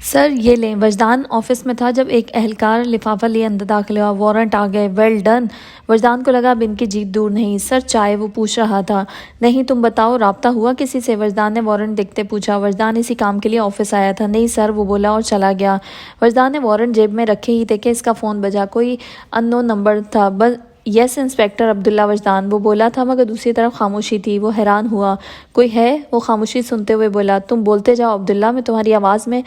سر یہ لیں۔ وجدان آفس میں تھا جب ایک اہلکار لفافہ لیے اندر داخل ہوا۔ وارنٹ آ گئے۔ Well done. وجدان کو لگا اب ان کی جیت دور نہیں۔ سر چائے؟ وہ پوچھ رہا تھا۔ نہیں، تم بتاؤ، رابطہ ہوا کسی سے؟ وجدان نے وارنٹ دیکھتے پوچھا۔ وجدان اسی کام کے لیے آفس آیا تھا۔ نہیں سر، وہ بولا اور چلا گیا۔ وجدان نے وارنٹ جیب میں رکھے ہی تھے کہ اس کا فون بجا۔ کوئی ان نون نمبر تھا۔ بس یس انسپکٹر عبداللہ وجدان، وہ بولا تھا، مگر دوسری طرف خاموشی تھی۔ وہ حیران ہوا۔ کوئی ہے؟ وہ خاموشی سنتے ہوئے بولا۔ تم بولتے جاؤ عبداللہ، میں تمہاری آواز میں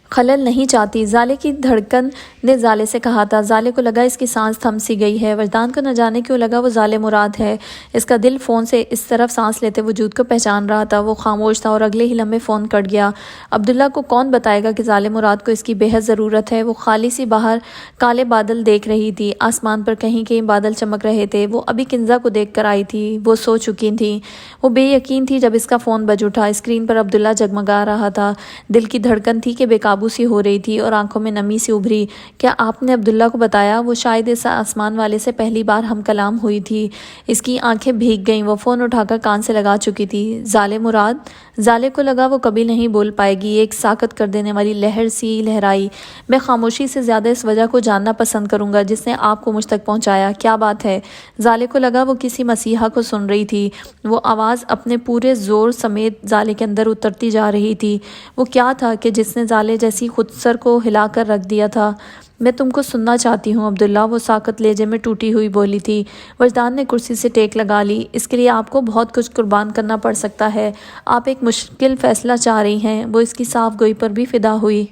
خلل نہیں چاہتی۔ زالے کی دھڑکن نے زالے سے کہا تھا۔ زالے کو لگا اس کی سانس تھم سی گئی ہے۔ وجدان کو نہ جانے کیوں لگا وہ زالے مراد ہے۔ اس کا دل فون سے اس طرف سانس لیتے وجود کو پہچان رہا تھا۔ وہ خاموش تھا اور اگلے ہی لمحے فون کٹ گیا۔ عبداللہ کو کون بتائے گا کہ زالے مراد کو اس کی بے حد ضرورت ہے؟ وہ خالی سی باہر کالے بادل دیکھ رہی تھی۔ آسمان پر کہیں کہیں بادل چمک رہے تھے۔ وہ ابھی کنزا کو دیکھ کر آئی تھی۔ وہ سو چکی تھی۔ وہ بے یقین تھی جب اس کا فون بج اٹھا۔ اسکرین پر عبداللہ جگمگا رہا تھا۔ دل کی دھڑکن تھی کہ بے قابو سی ہو رہی تھی اور آنکھوں میں نمی سی ابھری۔ کیا آپ نے عبداللہ کو بتایا؟ وہ شاید اس آسمان والے سے پہلی بار ہم کلام ہوئی تھی۔ اس کی آنکھیں بھیگ گئیں۔ وہ فون اٹھا کر کان سے لگا چکی تھی۔ زالے مراد؟ زالے کو لگا وہ کبھی نہیں بول پائے گی۔ ایک ساکت کر دینے والی لہر سی لہرائی۔ میں خاموشی سے زیادہ اس وجہ کو جاننا پسند کروں گا جس نے آپ کو مجھ تک پہنچایا۔ کیا بات ہے؟ زالے کو لگا وہ کسی مسیحا کو سن رہی تھی۔ وہ آواز اپنے پورے زور سمیت زالے کے اندر اترتی جا رہی تھی۔ وہ کیا تھا کہ جس نے زالے جیسی خود سر کو ہلا کر رکھ دیا تھا؟ میں تم کو سننا چاہتی ہوں عبداللہ، وہ ساکت لہجے میں ٹوٹی ہوئی بولی تھی۔ وجدان نے کرسی سے ٹیک لگا لی۔ اس کے لیے آپ کو بہت کچھ قربان کرنا پڑ سکتا ہے۔ آپ ایک مشکل فیصلہ چاہ رہی ہیں۔ وہ اس کی صاف گوئی پر بھی فدا ہوئی۔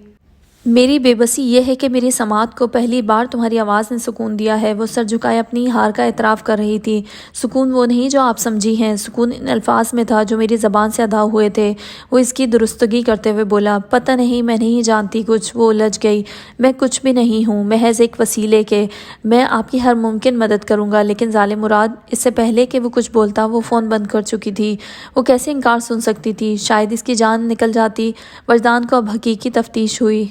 میری بے بسی یہ ہے کہ میری سماعت کو پہلی بار تمہاری آواز نے سکون دیا ہے۔ وہ سر جھکائے اپنی ہار کا اعتراف کر رہی تھی۔ سکون وہ نہیں جو آپ سمجھی ہیں۔ سکون ان الفاظ میں تھا جو میری زبان سے ادا ہوئے تھے۔ وہ اس کی درستگی کرتے ہوئے بولا۔ پتہ نہیں، میں نہیں جانتی کچھ۔ وہ الجھ گئی۔ میں کچھ بھی نہیں ہوں، محض ایک وسیلے کے۔ میں آپ کی ہر ممکن مدد کروں گا، لیکن ظالم مراد۔ اس سے پہلے کہ وہ کچھ بولتا وہ فون بند کر چکی تھی۔ وہ کیسے انکار سن سکتی تھی؟ شاید اس کی جان نکل جاتی۔ وجدان کو اب حقیقی تفتیش ہوئی۔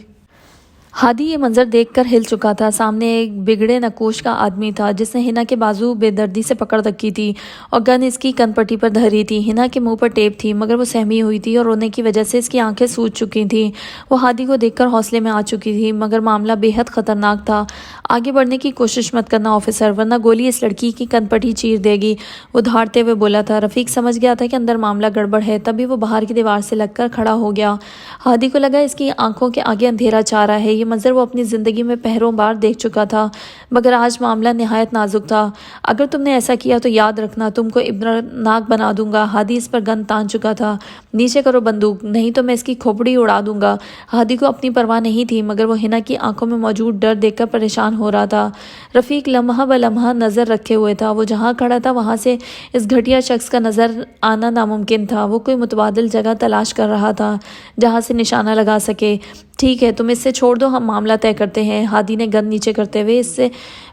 ہادی یہ منظر دیکھ کر ہل چکا تھا۔ سامنے ایک بگڑے نقوش کا آدمی تھا جس نے ہنا کے بازو بے دردی سے پکڑ رکھی تھی اور گن اس کی کن پٹی پر دھری تھی۔ ہنا کے منہ پر ٹیپ تھی مگر وہ سہمی ہوئی تھی اور رونے کی وجہ سے اس کی آنکھیں سوج چکی تھیں۔ وہ ہادی کو دیکھ کر حوصلے میں آ چکی تھی مگر معاملہ بے حد خطرناک تھا۔ آگے بڑھنے کی کوشش مت کرنا آفیسر، ورنہ گولی اس لڑکی کی کن پٹی چیر دے گی، وہ دھاڑتے ہوئے بولا تھا۔ رفیق سمجھ گیا تھا کہ اندر معاملہ گڑبڑ ہے، تبھی وہ باہر کی دیوار سے لگ کر کھڑا ہو گیا۔ ہادی کو لگا اس کی آنکھوں کے آگے اندھیرا چھا رہا ہے۔ یہ منظر وہ اپنی زندگی میں پہروں بار دیکھ چکا تھا مگر آج معاملہ نہایت نازک تھا۔ اگر تم نے ایسا کیا تو یاد رکھنا تم کو عبرتناک بنا دوں گا۔ ہادی اس پر گن تان چکا تھا۔ نیچے کرو بندوق، نہیں تو میں اس کی کھوپڑی اڑا دوں گا۔ ہادی کو اپنی پرواہ نہیں تھی مگر وہ ہنا کی آنکھوں میں موجود ڈر دیکھ کر پریشان ہو رہا تھا۔ رفیق لمحہ بلمحہ نظر رکھے ہوئے تھا۔ وہ جہاں کھڑا تھا وہاں سے اس گھٹیا شخص کا نظر آنا ناممکن تھا۔ وہ کوئی متبادل جگہ تلاش کر رہا تھا جہاں سے نشانہ لگا سکے۔ ٹھیک ہے، تم اس سے چھوڑ دو، ہم معاملہ طے کرتے ہیں۔ ہادی نے گن نیچے کرتے ہوئے اس سے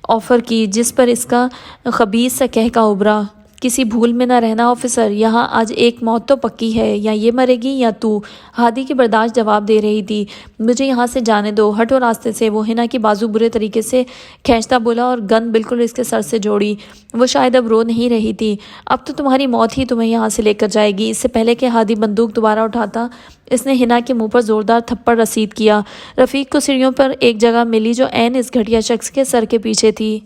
آفر کی جس پر اس کا خبیث سا کہکا ابھرا۔ کسی بھول میں نہ رہنا آفیسر، یہاں آج ایک موت تو پکی ہے، یا یہ مرے گی یا تو۔ ہادی کی برداشت جواب دے رہی تھی۔ مجھے یہاں سے جانے دو، ہٹو راستے سے۔ وہ ہنا کی بازو برے طریقے سے کھینچتا بولا اور گن بالکل اس کے سر سے جوڑی۔ وہ شاید اب رو نہیں رہی تھی۔ اب تو تمہاری موت ہی تمہیں یہاں سے لے کر جائے گی۔ اس سے پہلے کہ ہادی بندوق دوبارہ اٹھاتا اس نے ہنا کے منہ پر زوردار تھپڑ رسید کیا۔ رفیق کو سیڑھیوں پر ایک جگہ ملی جو عین اس گھٹیا شخص کے سر کے پیچھے تھی۔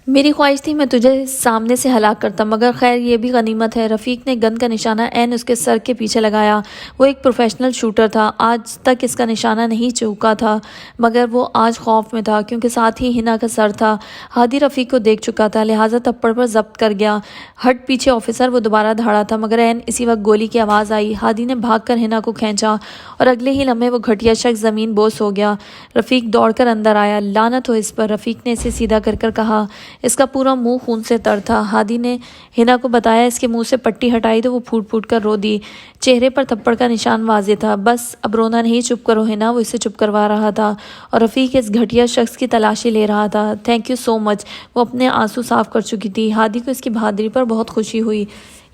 میری خواہش تھی میں تجھے سامنے سے ہلاک کرتا مگر خیر یہ بھی غنیمت ہے۔ رفیق نے گن کا نشانہ عین اس کے سر کے پیچھے لگایا۔ وہ ایک پروفیشنل شوٹر تھا، آج تک اس کا نشانہ نہیں چوکا تھا مگر وہ آج خوف میں تھا کیونکہ ساتھ ہی ہنا کا سر تھا۔ ہادی رفیق کو دیکھ چکا تھا لہٰذا تھپڑ پر ضبط کر گیا۔ ہٹ پیچھے آفیسر، وہ دوبارہ دھاڑا تھا مگر عین اسی وقت گولی کی آواز آئی۔ ہادی نے بھاگ کر ہنا کو کھینچا اور اگلے ہی لمحے وہ گھٹیا شخص زمین بوس ہو گیا۔ رفیق دوڑ کر اندر آیا۔ لعنت ہو اس پر، رفیق نے اسے سیدھا کر کر کہا۔ اس کا پورا منہ خون سے تر تھا۔ ہادی نے ہنا کو بتایا، اس کے منہ سے پٹی ہٹائی تو وہ پھوٹ پھوٹ کر رو دی۔ چہرے پر تھپڑ کا نشان واضح تھا۔ بس اب رونا نہیں، چپ کرو ہنا، وہ اسے چپ کروا رہا تھا اور رفیق اس گھٹیا شخص کی تلاشی لے رہا تھا۔ تھینک یو سو مچ، وہ اپنے آنسو صاف کر چکی تھی۔ ہادی کو اس کی بہادری پر بہت خوشی ہوئی۔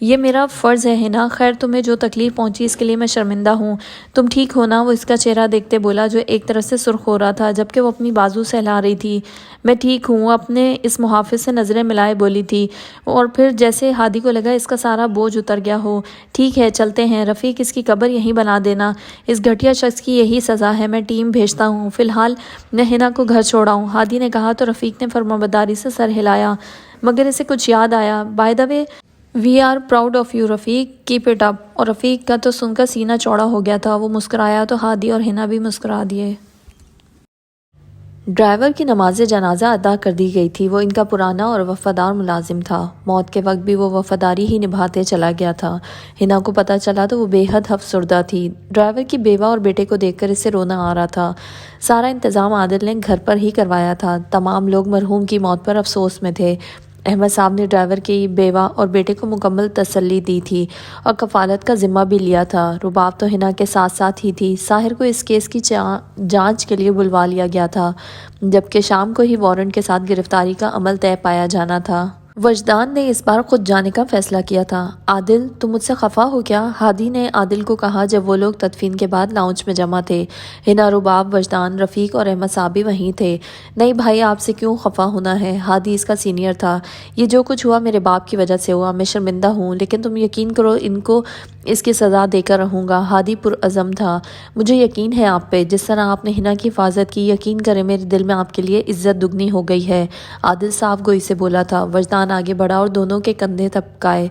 یہ میرا فرض ہے ہنا، خیر تمہیں جو تکلیف پہنچی اس کے لیے میں شرمندہ ہوں۔ تم ٹھیک ہو نا؟ وہ اس کا چہرہ دیکھتے بولا جو ایک طرف سے سرخ ہو رہا تھا جبکہ وہ اپنی بازو سہلا رہی تھی۔ میں ٹھیک ہوں، اپنے اس محافظ سے نظریں ملائے بولی تھی، اور پھر جیسے ہادی کو لگا اس کا سارا بوجھ اتر گیا ہو۔ ٹھیک ہے چلتے ہیں رفیق، اس کی قبر یہیں بنا دینا، اس گھٹیا شخص کی یہی سزا ہے۔ میں ٹیم بھیجتا ہوں، فی الحال میں ہنا کو گھر چھوڑاؤں، ہادی نے کہا تو رفیق نے فرمانبرداری سے سر ہلایا، مگر اسے کچھ یاد آیا۔ By the way we are proud of you Rafiq, keep it up. اور رفیق کا تو سن کر سینہ چوڑا ہو گیا تھا، وہ مسکرایا تو ہادی اور ہنا بھی مسکرا دیے۔ ڈرائیور کی نماز جنازہ ادا کر دی گئی تھی۔ وہ ان کا پرانا اور وفادار ملازم تھا، موت کے وقت بھی وہ وفاداری ہی نبھاتے چلا گیا تھا۔ ہنا کو پتہ چلا تو وہ بے حد افسردہ تھی۔ ڈرائیور کی بیوہ اور بیٹے کو دیکھ کر اسے رونا آ رہا تھا۔ سارا انتظام عادل نے گھر پر ہی کروایا تھا۔ تمام لوگ مرحوم کی موت پر افسوس میں تھے۔ احمد صاحب نے ڈرائیور کی بیوہ اور بیٹے کو مکمل تسلی دی تھی اور کفالت کا ذمہ بھی لیا تھا۔ رباب تو ہنا کے ساتھ ساتھ ہی تھی۔ ساحر کو اس کیس کی جانچ کے لیے بلوا لیا گیا تھا، جبکہ شام کو ہی وارنٹ کے ساتھ گرفتاری کا عمل طے پایا جانا تھا۔ وجدان نے اس بار خود جانے کا فیصلہ کیا تھا۔ عادل تم مجھ سے خفا ہو کیا؟ ہادی نے عادل کو کہا جب وہ لوگ تدفین کے بعد لاؤنج میں جمع تھے۔ ہنا، رباب، وجدان، رفیق اور احمد صاحب بھی وہیں تھے۔ نہیں بھائی، آپ سے کیوں خفا ہونا ہے؟ ہادی اس کا سینئر تھا۔ یہ جو کچھ ہوا میرے باپ کی وجہ سے ہوا، میں شرمندہ ہوں، لیکن تم یقین کرو ان کو اس کی سزا دے کر رہوں گا۔ ہادی پرعزم تھا۔ مجھے یقین ہے آپ پہ، جس طرح آپ نے ہنا کی حفاظت کی، یقین کریں میرے دل میں آپ کے لیے عزت دگنی ہو گئی ہے۔ عادل صاحب گوئی سے بولا تھا۔ وجدان آگے بڑھا اور دونوں کے کندھے تھپکائے۔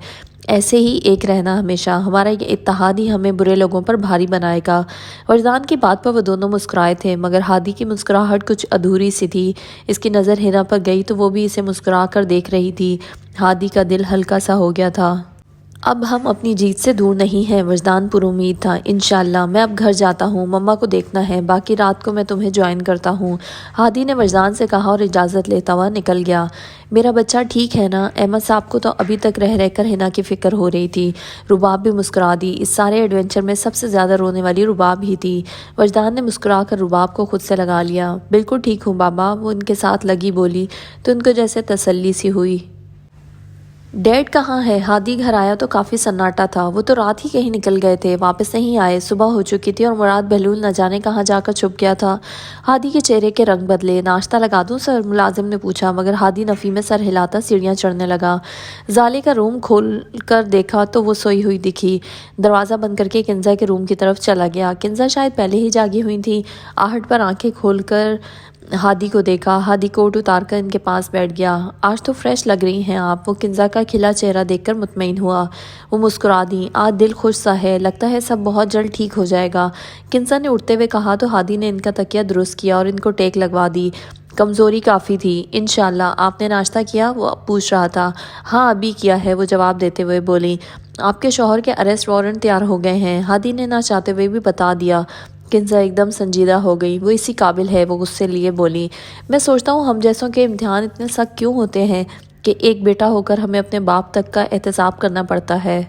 ایسے ہی ایک رہنا ہمیشہ، ہمارا یہ اتحاد ہی ہمیں برے لوگوں پر بھاری بنائے گا۔ وجدان کی بات پر وہ دونوں مسکرائے تھے، مگر ہادی کی مسکراہٹ کچھ ادھوری سی تھی۔ اس کی نظر ہنا پر گئی تو وہ بھی اسے مسکرا کر دیکھ رہی تھی۔ ہادی کا دل ہلکا سا ہو گیا تھا۔ اب ہم اپنی جیت سے دور نہیں ہیں، وجدان پر امید تھا۔ انشاءاللہ میں اب گھر جاتا ہوں، مما کو دیکھنا ہے، باقی رات کو میں تمہیں جوائن کرتا ہوں، ہادی نے وجدان سے کہا اور اجازت لیتا ہوا نکل گیا۔ میرا بچہ ٹھیک ہے نا؟ احمد صاحب کو تو ابھی تک رہ کر ہنا کی فکر ہو رہی تھی۔ رباب بھی مسکرا دی۔ اس سارے ایڈونچر میں سب سے زیادہ رونے والی رباب ہی تھی۔ وجدان نے مسکرا کر رباب کو خود سے لگا لیا۔ بالکل ٹھیک ہوں بابا، وہ ان کے ساتھ لگی بولی تو ان کو جیسے تسلی سی ہوئی۔ ڈیڈ کہاں ہے؟ ہادی گھر آیا تو کافی سناٹا تھا۔ وہ تو رات ہی کہیں نکل گئے تھے، واپس نہیں آئے۔ صبح ہو چکی تھی اور مراد بہلول نہ جانے کہاں جا کر چھپ گیا تھا۔ ہادی کے چہرے کے رنگ بدلے۔ ناشتہ لگا دوں سر؟ ملازم نے پوچھا، مگر ہادی نفی میں سر ہلاتا سیڑھیاں چڑھنے لگا۔ زالے کا روم کھول کر دیکھا تو وہ سوئی ہوئی دکھی۔ دروازہ بند کر کے کنزا کے روم کی طرف چلا گیا۔ کنزا شاید پہلے ہی جاگی ہوئی تھی۔ آہٹ پر آنکھیں کھول کر ہادی کو دیکھا۔ ہادی کوٹ اتار کر ان کے پاس بیٹھ گیا۔ آج تو فریش لگ رہی ہیں آپ۔ وہ کنزا کا کھلا چہرہ دیکھ کر مطمئن ہوا۔ وہ مسکرا دیں۔ آج دل خوش سا ہے، لگتا ہے سب بہت جلد ٹھیک ہو جائے گا، کنزا نے اٹھتے ہوئے کہا تو ہادی نے ان کا تکیہ درست کیا اور ان کو ٹیک لگوا دی۔ کمزوری کافی تھی انشاءاللہ۔ آپ نے ناشتہ کیا؟ وہ پوچھ رہا تھا۔ ہاں ابھی کیا ہے، وہ جواب دیتے ہوئے بولی۔ آپ کے شوہر کے اریسٹ وارنٹ تیار ہو گئے ہیں، ہادی نے نہ چاہتے ہوئے بھی بتا دیا۔ کنزا ایک دم سنجیدہ ہو گئی۔ وہ اسی قابل ہے، وہ غصے لیے بولی۔ میں سوچتا ہوں ہم جیسوں کے امتحان اتنے سخت کیوں ہوتے ہیں کہ ایک بیٹا ہو کر ہمیں اپنے باپ تک کا احتساب کرنا پڑتا ہے۔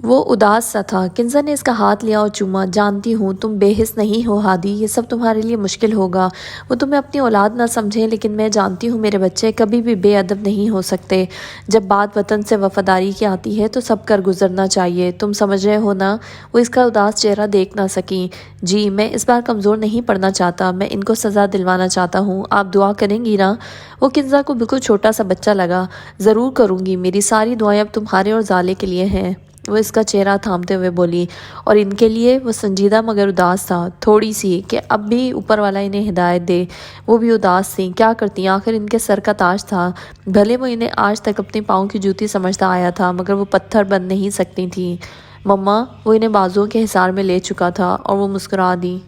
وہ اداس سا تھا۔ کنزا نے اس کا ہاتھ لیا اور چوما۔ جانتی ہوں تم بے حس نہیں ہو ہادی، یہ سب تمہارے لیے مشکل ہوگا، وہ تمہیں اپنی اولاد نہ سمجھیں، لیکن میں جانتی ہوں میرے بچے کبھی بھی بے ادب نہیں ہو سکتے۔ جب بات وطن سے وفاداری کی آتی ہے تو سب کر گزرنا چاہیے، تم سمجھ رہے ہو نا؟ وہ اس کا اداس چہرہ دیکھ نہ سکیں۔ جی میں اس بار کمزور نہیں پڑنا چاہتا، میں ان کو سزا دلوانا چاہتا ہوں، آپ دعا کریں گی نا؟ وہ کنزا کو بالکل چھوٹا سا بچہ لگا۔ ضرور کروں گی، میری ساری دعائیں اب تمہارے اور زالے کے لیے ہیں، وہ اس کا چہرہ تھامتے ہوئے بولی۔ اور ان کے لیے؟ وہ سنجیدہ مگر اداس تھا، تھوڑی سی، کہ اب بھی اوپر والا انہیں ہدایت دے۔ وہ بھی اداس تھیں، کیا کرتی، آخر ان کے سر کا تاج تھا، بھلے وہ انہیں آج تک اپنے پاؤں کی جوتی سمجھتا آیا تھا، مگر وہ پتھر بن نہیں سکتی تھیں۔ مما، وہ انہیں بازوؤں کے حصار میں لے چکا تھا اور وہ مسکرا دی۔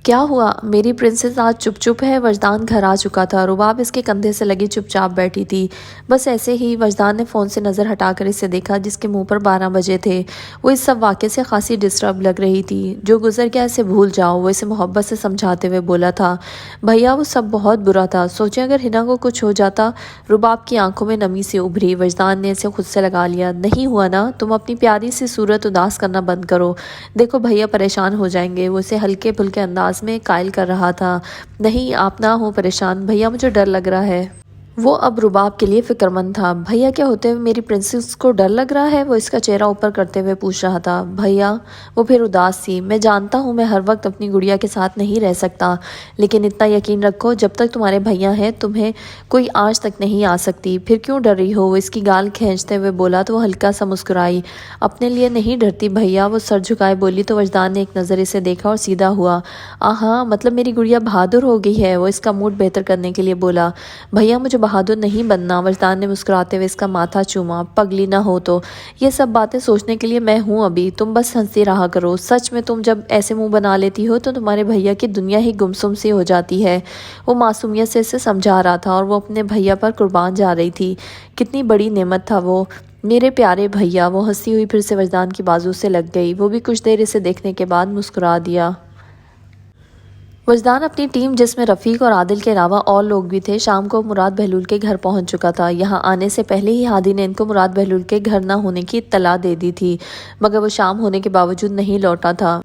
کیا ہوا میری پرنسس، آج چپ چپ ہے؟ وجدان گھر آ چکا تھا۔ رباب اس کے کندھے سے لگی چپ چاپ بیٹھی تھی۔ بس ایسے ہی، وجدان نے فون سے نظر ہٹا کر اسے دیکھا جس کے منہ پر 12 بجے تھے۔ وہ اس سب واقعے سے خاصی ڈسٹرب لگ رہی تھی۔ جو گزر گیا اسے بھول جاؤ، وہ اسے محبت سے سمجھاتے ہوئے بولا تھا۔ بھیا وہ سب بہت برا تھا، سوچیں اگر ہنا کو کچھ ہو جاتا۔ رباب کی آنکھوں میں نمی سی ابھری۔ وجدان نے اسے خود سے لگا لیا۔ نہیں ہوا نا؟ تم اپنی پیاری سی صورت اداس کرنا بند کرو، دیکھو بھیا پریشان ہو جائیں گے، وہ اسے ہلکے پھلکے انداز میں قائل کر رہا تھا۔ نہیں آپ نہ ہو پریشان، بھیا مجھے ڈر لگ رہا ہے۔ وہ اب رباب کے لیے فکر مند تھا۔ بھیا کیا ہوتے ہوئے میری پرنسس کو ڈر لگ رہا ہے؟ وہ اس کا چہرہ اوپر کرتے ہوئے پوچھ رہا تھا۔ بھیا؟ وہ پھر اداس سی۔ میں جانتا ہوں میں ہر وقت اپنی گڑیا کے ساتھ نہیں رہ سکتا، لیکن اتنا یقین رکھو جب تک تمہارے بھیا ہیں تمہیں کوئی آنچ تک نہیں آ سکتی۔ پھر کیوں ڈر رہی ہو؟ وہ اس کی گال کھینچتے ہوئے بولا تو وہ ہلکا سا مسکرائی۔ اپنے لیے نہیں ڈرتی بھیا، وہ سر جھکائے بولی تو وجدان نے ایک نظر اسے دیکھا اور سیدھا ہوا۔ ہاں مطلب میری گڑیا بہادر ہو گئی ہے؟ وہ اس کا موڈ بہتر کرنے کے لیے بولا۔ بھیا مجھے بہادر نہیں بننا، وجدان نے مسکراتے ہوئے اس کا ماتھا چوما۔ پگلی نہ ہو تو یہ سب باتیں سوچنے کے لیے میں ہوں ابھی، تم بس ہنستی رہا کرو۔ سچ میں تم جب ایسے منہ بنا لیتی ہو تو تمہارے بھیا کی دنیا ہی گمسم سی ہو جاتی ہے۔ وہ معصومیت سے اسے سمجھا رہا تھا اور وہ اپنے بھیا پر قربان جا رہی تھی۔ کتنی بڑی نعمت تھا وہ، میرے پیارے بھیا۔ وہ ہنستی ہوئی پھر سے وجدان کی بازو سے لگ گئی۔ وہ بھی کچھ دیر اسے دیکھنے کے بعد مسکرا دیا۔ وجدان اپنی ٹیم جس میں رفیق اور عادل کے علاوہ اور لوگ بھی تھے شام کو مراد بہلول کے گھر پہنچ چکا تھا۔ یہاں آنے سے پہلے ہی ہادی نے ان کو مراد بہلول کے گھر نہ ہونے کی اطلاع دے دی تھی، مگر وہ شام ہونے کے باوجود نہیں لوٹا تھا۔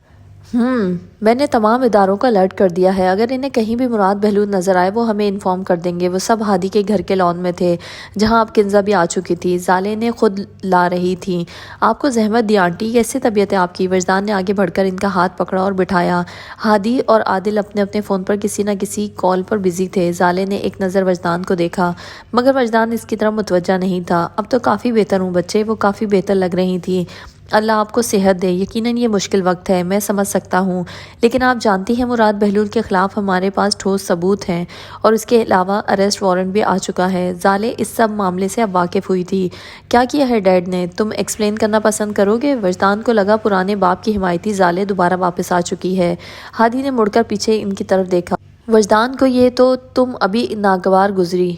میں نے تمام اداروں کا الرٹ کر دیا ہے، اگر انہیں کہیں بھی مراد بہلول نظر آئے وہ ہمیں انفارم کر دیں گے۔ وہ سب ہادی کے گھر کے لان میں تھے جہاں اب کنزا بھی آ چکی تھی، زالے نے خود لا رہی تھی۔ آپ کو زحمت دی آنٹی، کیسی طبیعت ہے آپ کی؟ وجدان نے آگے بڑھ کر ان کا ہاتھ پکڑا اور بٹھایا۔ ہادی اور عادل اپنے اپنے فون پر کسی نہ کسی کال پر بزی تھے۔ زالے نے ایک نظر وجدان کو دیکھا مگر وجدان اس کی طرف متوجہ نہیں تھا۔ اب تو کافی بہتر ہوں بچے، وہ کافی بہتر لگ رہی تھی۔ اللہ آپ کو صحت دے، یقیناً یہ مشکل وقت ہے، میں سمجھ سکتا ہوں، لیکن آپ جانتی ہیں مراد بہلول کے خلاف ہمارے پاس ٹھوس ثبوت ہیں اور اس کے علاوہ اریسٹ وارنٹ بھی آ چکا ہے۔ زالے اس سب معاملے سے اب واقف ہوئی تھی۔ کیا کیا ہے ڈیڈ نے؟ تم ایکسپلین کرنا پسند کرو گے؟ وجدان کو لگا پرانے باپ کی حمایتی زالے دوبارہ واپس آ چکی ہے۔ ہادی نے مڑ کر پیچھے ان کی طرف دیکھا۔ وجدان کو یہ تو تم ابھی ناگوار گزری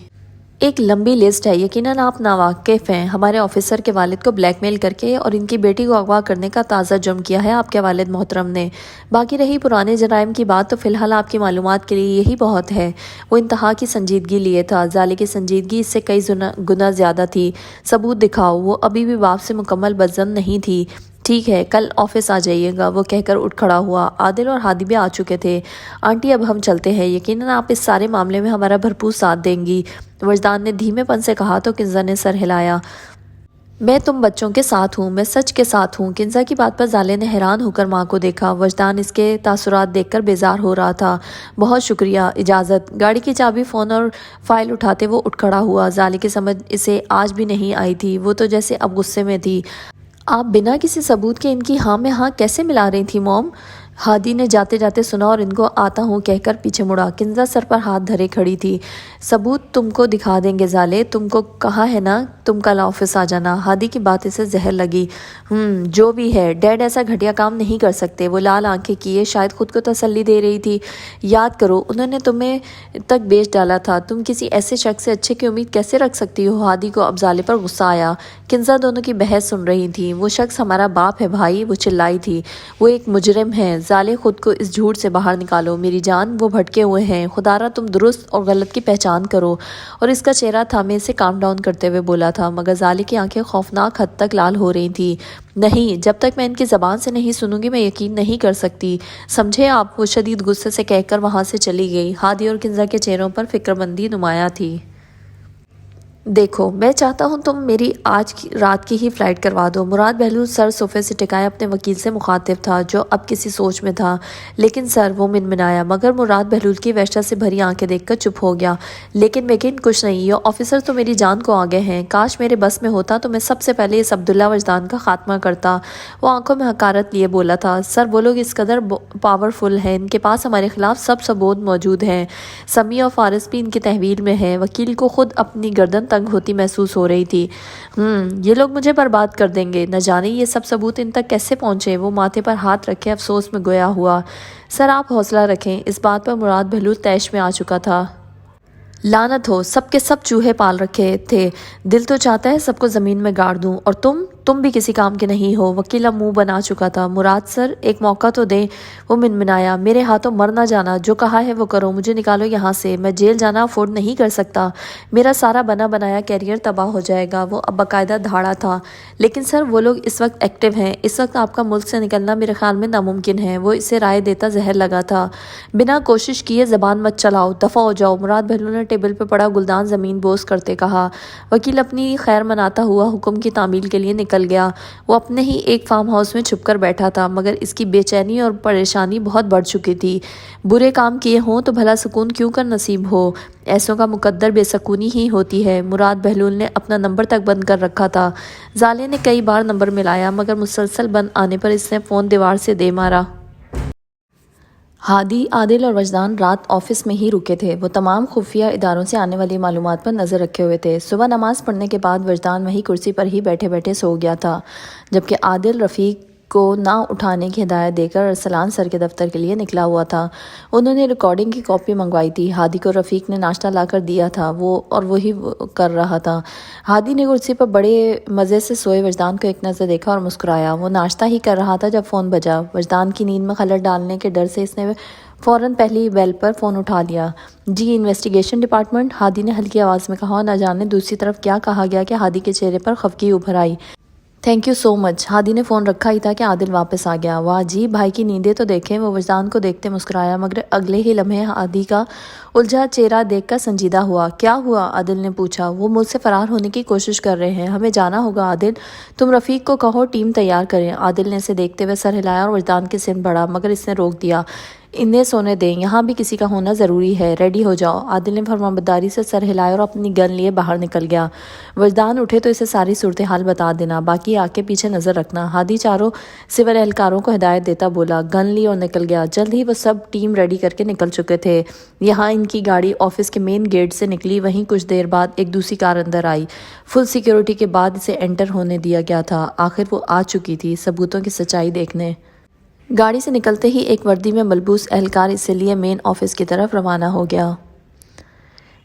ایک لمبی لسٹ ہے، یقیناً آپ ناواقف ہیں۔ ہمارے آفیسر کے والد کو بلیک میل کر کے اور ان کی بیٹی کو اغوا کرنے کا تازہ جرم کیا ہے آپ کے والد محترم نے۔ باقی رہی پرانے جرائم کی بات تو فی الحال آپ کی معلومات کے لیے یہی بہت ہے۔ وہ انتہا کی سنجیدگی لیے تھا۔ زالے کی سنجیدگی اس سے کئی گنا زیادہ تھی۔ ثبوت دکھاؤ۔ وہ ابھی بھی باپ سے مکمل بدظن نہیں تھی۔ ٹھیک ہے کل آفس آ جائیے گا، وہ کہہ کر اٹھ کھڑا ہوا۔ عادل اور ہادی بھی آ چکے تھے۔ آنٹی اب ہم چلتے ہیں، یقیناً آپ اس سارے معاملے میں ہمارا بھرپور ساتھ دیں گی، وجدان نے دھیمے پن سے کہا تو کنزا نے سر ہلایا۔ میں تم بچوں کے ساتھ ہوں، میں سچ کے ساتھ ہوں۔ کنزا کی بات پر زالے نے حیران ہو کر ماں کو دیکھا۔ وجدان اس کے تاثرات دیکھ کر بیزار ہو رہا تھا۔ بہت شکریہ، اجازت۔ گاڑی کی چابی فون اور فائل اٹھاتے وہ اٹھ کھڑا ہوا۔ زالے کی سمجھ اسے آج بھی نہیں آئی تھی، وہ تو جیسے اب غصے میں تھی۔ آپ بنا کسی ثبوت کے ان کی ہاں میں ہاں کیسے ملا رہی تھی موم؟ ہادی نے جاتے جاتے سنا اور ان کو آتا ہوں کہہ کر پیچھے مڑا۔ کنزا سر پر ہاتھ دھرے کھڑی تھی۔ ثبوت تم کو دکھا دیں گے زالے، تم کو کہا ہے نا تم کل آفس آ جانا۔ ہادی کی بات اسے زہر لگی۔ جو بھی ہے ڈیڈ ایسا گھٹیا کام نہیں کر سکتے۔ وہ لال آنکھیں کیے شاید خود کو تسلی دے رہی تھی۔ یاد کرو انہوں نے تمہیں تک بیچ ڈالا تھا، تم کسی ایسے شخص سے اچھے کی امید کیسے رکھ سکتی ہو؟ ہادی کو اب زالے پر غصہ آیا۔ کنزا دونوں کی بحث سن رہی تھی۔ وہ شخص ہمارا باپ ہے بھائی، وہ چلائی تھی، وہ ایک مجرم ہے۔ زالے خود کو اس جھوٹ سے باہر نکالو میری جان، وہ بھٹکے ہوئے ہیں، خدارا تم درست اور غلط کی پہچان کرو۔ اور اس کا چہرہ تھامے سے کام ڈاؤن کرتے ہوئے بولا تھا، مگر زالے کی آنکھیں خوفناک حد تک لال ہو رہی تھی۔ نہیں، جب تک میں ان کی زبان سے نہیں سنوں گی میں یقین نہیں کر سکتی، سمجھے آپ؟ وہ شدید غصے سے کہہ کر وہاں سے چلی گئی۔ ہادی اور کنزا کے چہروں پر فکر مندی نمایاں تھی۔ دیکھو میں چاہتا ہوں تم میری آج رات کی ہی فلائٹ کروا دو۔ مراد بہلول سر صوفے سے ٹکائے اپنے وکیل سے مخاطب تھا جو اب کسی سوچ میں تھا۔ لیکن سر، وہ منمنایا، مگر مراد بہلول کی وحشت سے بھری آنکھیں دیکھ کر چپ ہو گیا۔ لیکن کچھ نہیں، یہ آفیسر تو میری جان کو آگے ہیں، کاش میرے بس میں ہوتا تو میں سب سے پہلے اس عبداللہ وجدان کا خاتمہ کرتا۔ وہ آنکھوں میں حقارت لیے بولا تھا، سر وہ لوگ اس قدر پاورفل ہیں، ان کے پاس ہمارے خلاف سب ثبوت موجود ہیں۔ سمیع اور فارس بھی ان کی تحویل میں ہیں۔ وکیل کو خود اپنی گردن تنگ ہوتی محسوس ہو رہی تھی۔ یہ لوگ مجھے برباد کر دیں گے، نہ جانے یہ سب ثبوت ان تک کیسے پہنچے۔ وہ ماتھے پر ہاتھ رکھے افسوس میں گویا ہوا۔ سر آپ حوصلہ رکھیں، اس بات پر مراد بہلول طیش میں آ چکا تھا۔ لعنت ہو، سب کے سب چوہے پال رکھے تھے، دل تو چاہتا ہے سب کو زمین میں گاڑ دوں، اور تم تم بھی کسی کام کے نہیں ہو۔ وکیل اب منہ بنا چکا تھا۔ مراد سر ایک موقع تو دیں، وہ منمنایا۔ میرے ہاتھوں مر نہ جانا، جو کہا ہے وہ کرو، مجھے نکالو یہاں سے، میں جیل جانا افورڈ نہیں کر سکتا، میرا سارا بنا بنایا کیریئر تباہ ہو جائے گا۔ وہ اب باقاعدہ دھاڑا تھا۔ لیکن سر وہ لوگ اس وقت ایکٹیو ہیں، اس وقت آپ کا ملک سے نکلنا میرے خیال میں ناممکن ہے۔ وہ اسے رائے دیتا زہر لگا تھا۔ بنا کوشش کیے زبان مت چلاؤ، دفع ہو جاؤ، مراد بہلول نے ٹیبل پہ پڑا گلدان زمین بوس کرتے کہا۔ وکیل اپنی خیر مناتا ہوا حکم کی تعمیل کے لیے نکل گیا۔ وہ اپنے ہی ایک فارم ہاؤس میں چھپ کر بیٹھا تھا، مگر اس کی بے چینی اور پریشانی بہت بڑھ چکی تھی۔ برے کام کیے ہوں تو بھلا سکون کیوں کر نصیب ہو؟ ایسوں کا مقدر بے سکونی ہی ہوتی ہے۔ مراد بہلول نے اپنا نمبر تک بند کر رکھا تھا۔ زالے نے کئی بار نمبر ملایا، مگر مسلسل بند آنے پر اس نے فون دیوار سے دے مارا۔ ہادی، عادل اور وجدان رات آفس میں ہی رکے تھے۔ وہ تمام خفیہ اداروں سے آنے والی معلومات پر نظر رکھے ہوئے تھے۔ صبح نماز پڑھنے کے بعد وجدان وہی کرسی پر ہی بیٹھے بیٹھے سو گیا تھا، جبکہ عادل رفیق کو نہ اٹھانے کی ہدایت دے کر ارسلان سر کے دفتر کے لیے نکلا ہوا تھا۔ انہوں نے ریکارڈنگ کی کاپی منگوائی تھی۔ ہادی کو رفیق نے ناشتہ لا کر دیا تھا، وہی کر رہا تھا۔ ہادی نے کرسی پر بڑے مزے سے سوئے وجدان کو ایک نظر دیکھا اور مسکرایا۔ وہ ناشتہ ہی کر رہا تھا جب فون بجا۔ وجدان کی نیند میں خلل ڈالنے کے ڈر سے اس نے فوراً پہلی بیل پر فون اٹھا لیا۔ جی، انویسٹیگیشن ڈپارٹمنٹ، ہادی نے ہلکی آواز میں کہا، اور نہ جانے دوسری طرف کیا کہا گیا کہ ہادی کے چہرے پر خفگی ابھر آئی۔ تھینک یو سو مچ۔ ہادی نے فون رکھا ہی تھا کہ عادل واپس آ گیا۔ واہ جی، بھائی کی نیندیں تو دیکھیں۔ وہ وجدان کو دیکھتے مسکرایا، مگر اگلے ہی لمحے ہادی کا الجھا چہرہ دیکھ کر سنجیدہ ہوا۔ کیا ہوا؟ عادل نے پوچھا۔ وہ ملک سے فرار ہونے کی کوشش کر رہے ہیں، ہمیں جانا ہوگا عادل، تم رفیق کو کہو ٹیم تیار کریں۔ عادل نے اسے دیکھتے ہوئے سر ہلایا اور وجدان کے سن بڑھا، مگر اس نے روک دیا۔ انہیں سونے دیں، یہاں بھی کسی کا ہونا ضروری ہے، ریڈی ہو جاؤ۔ عادل نے فرمانبرداری سے سر ہلایا اور اپنی گن لیے باہر نکل گیا۔ وجدان اٹھے تو اسے ساری صورتحال بتا دینا، باقی آگے پیچھے نظر رکھنا۔ ہادی چاروں سول اہلکاروں کو ہدایت دیتا بولا، گن لی اور نکل گیا۔ جلد ہی وہ سب ٹیم ریڈی کر کے نکل چکے تھے۔ یہاں ان کی گاڑی آفس کے مین گیٹ سے نکلی، وہیں کچھ دیر بعد ایک دوسری کار اندر آئی۔ فل سیکیورٹی کے بعد اسے انٹر ہونے دیا گیا تھا۔ آخر وہ آ چکی تھی ثبوتوں کی سچائی دیکھنے۔ گاڑی سے نکلتے ہی ایک وردی میں ملبوس اہلکار اسے لیے مین آفس کی طرف روانہ ہو گیا۔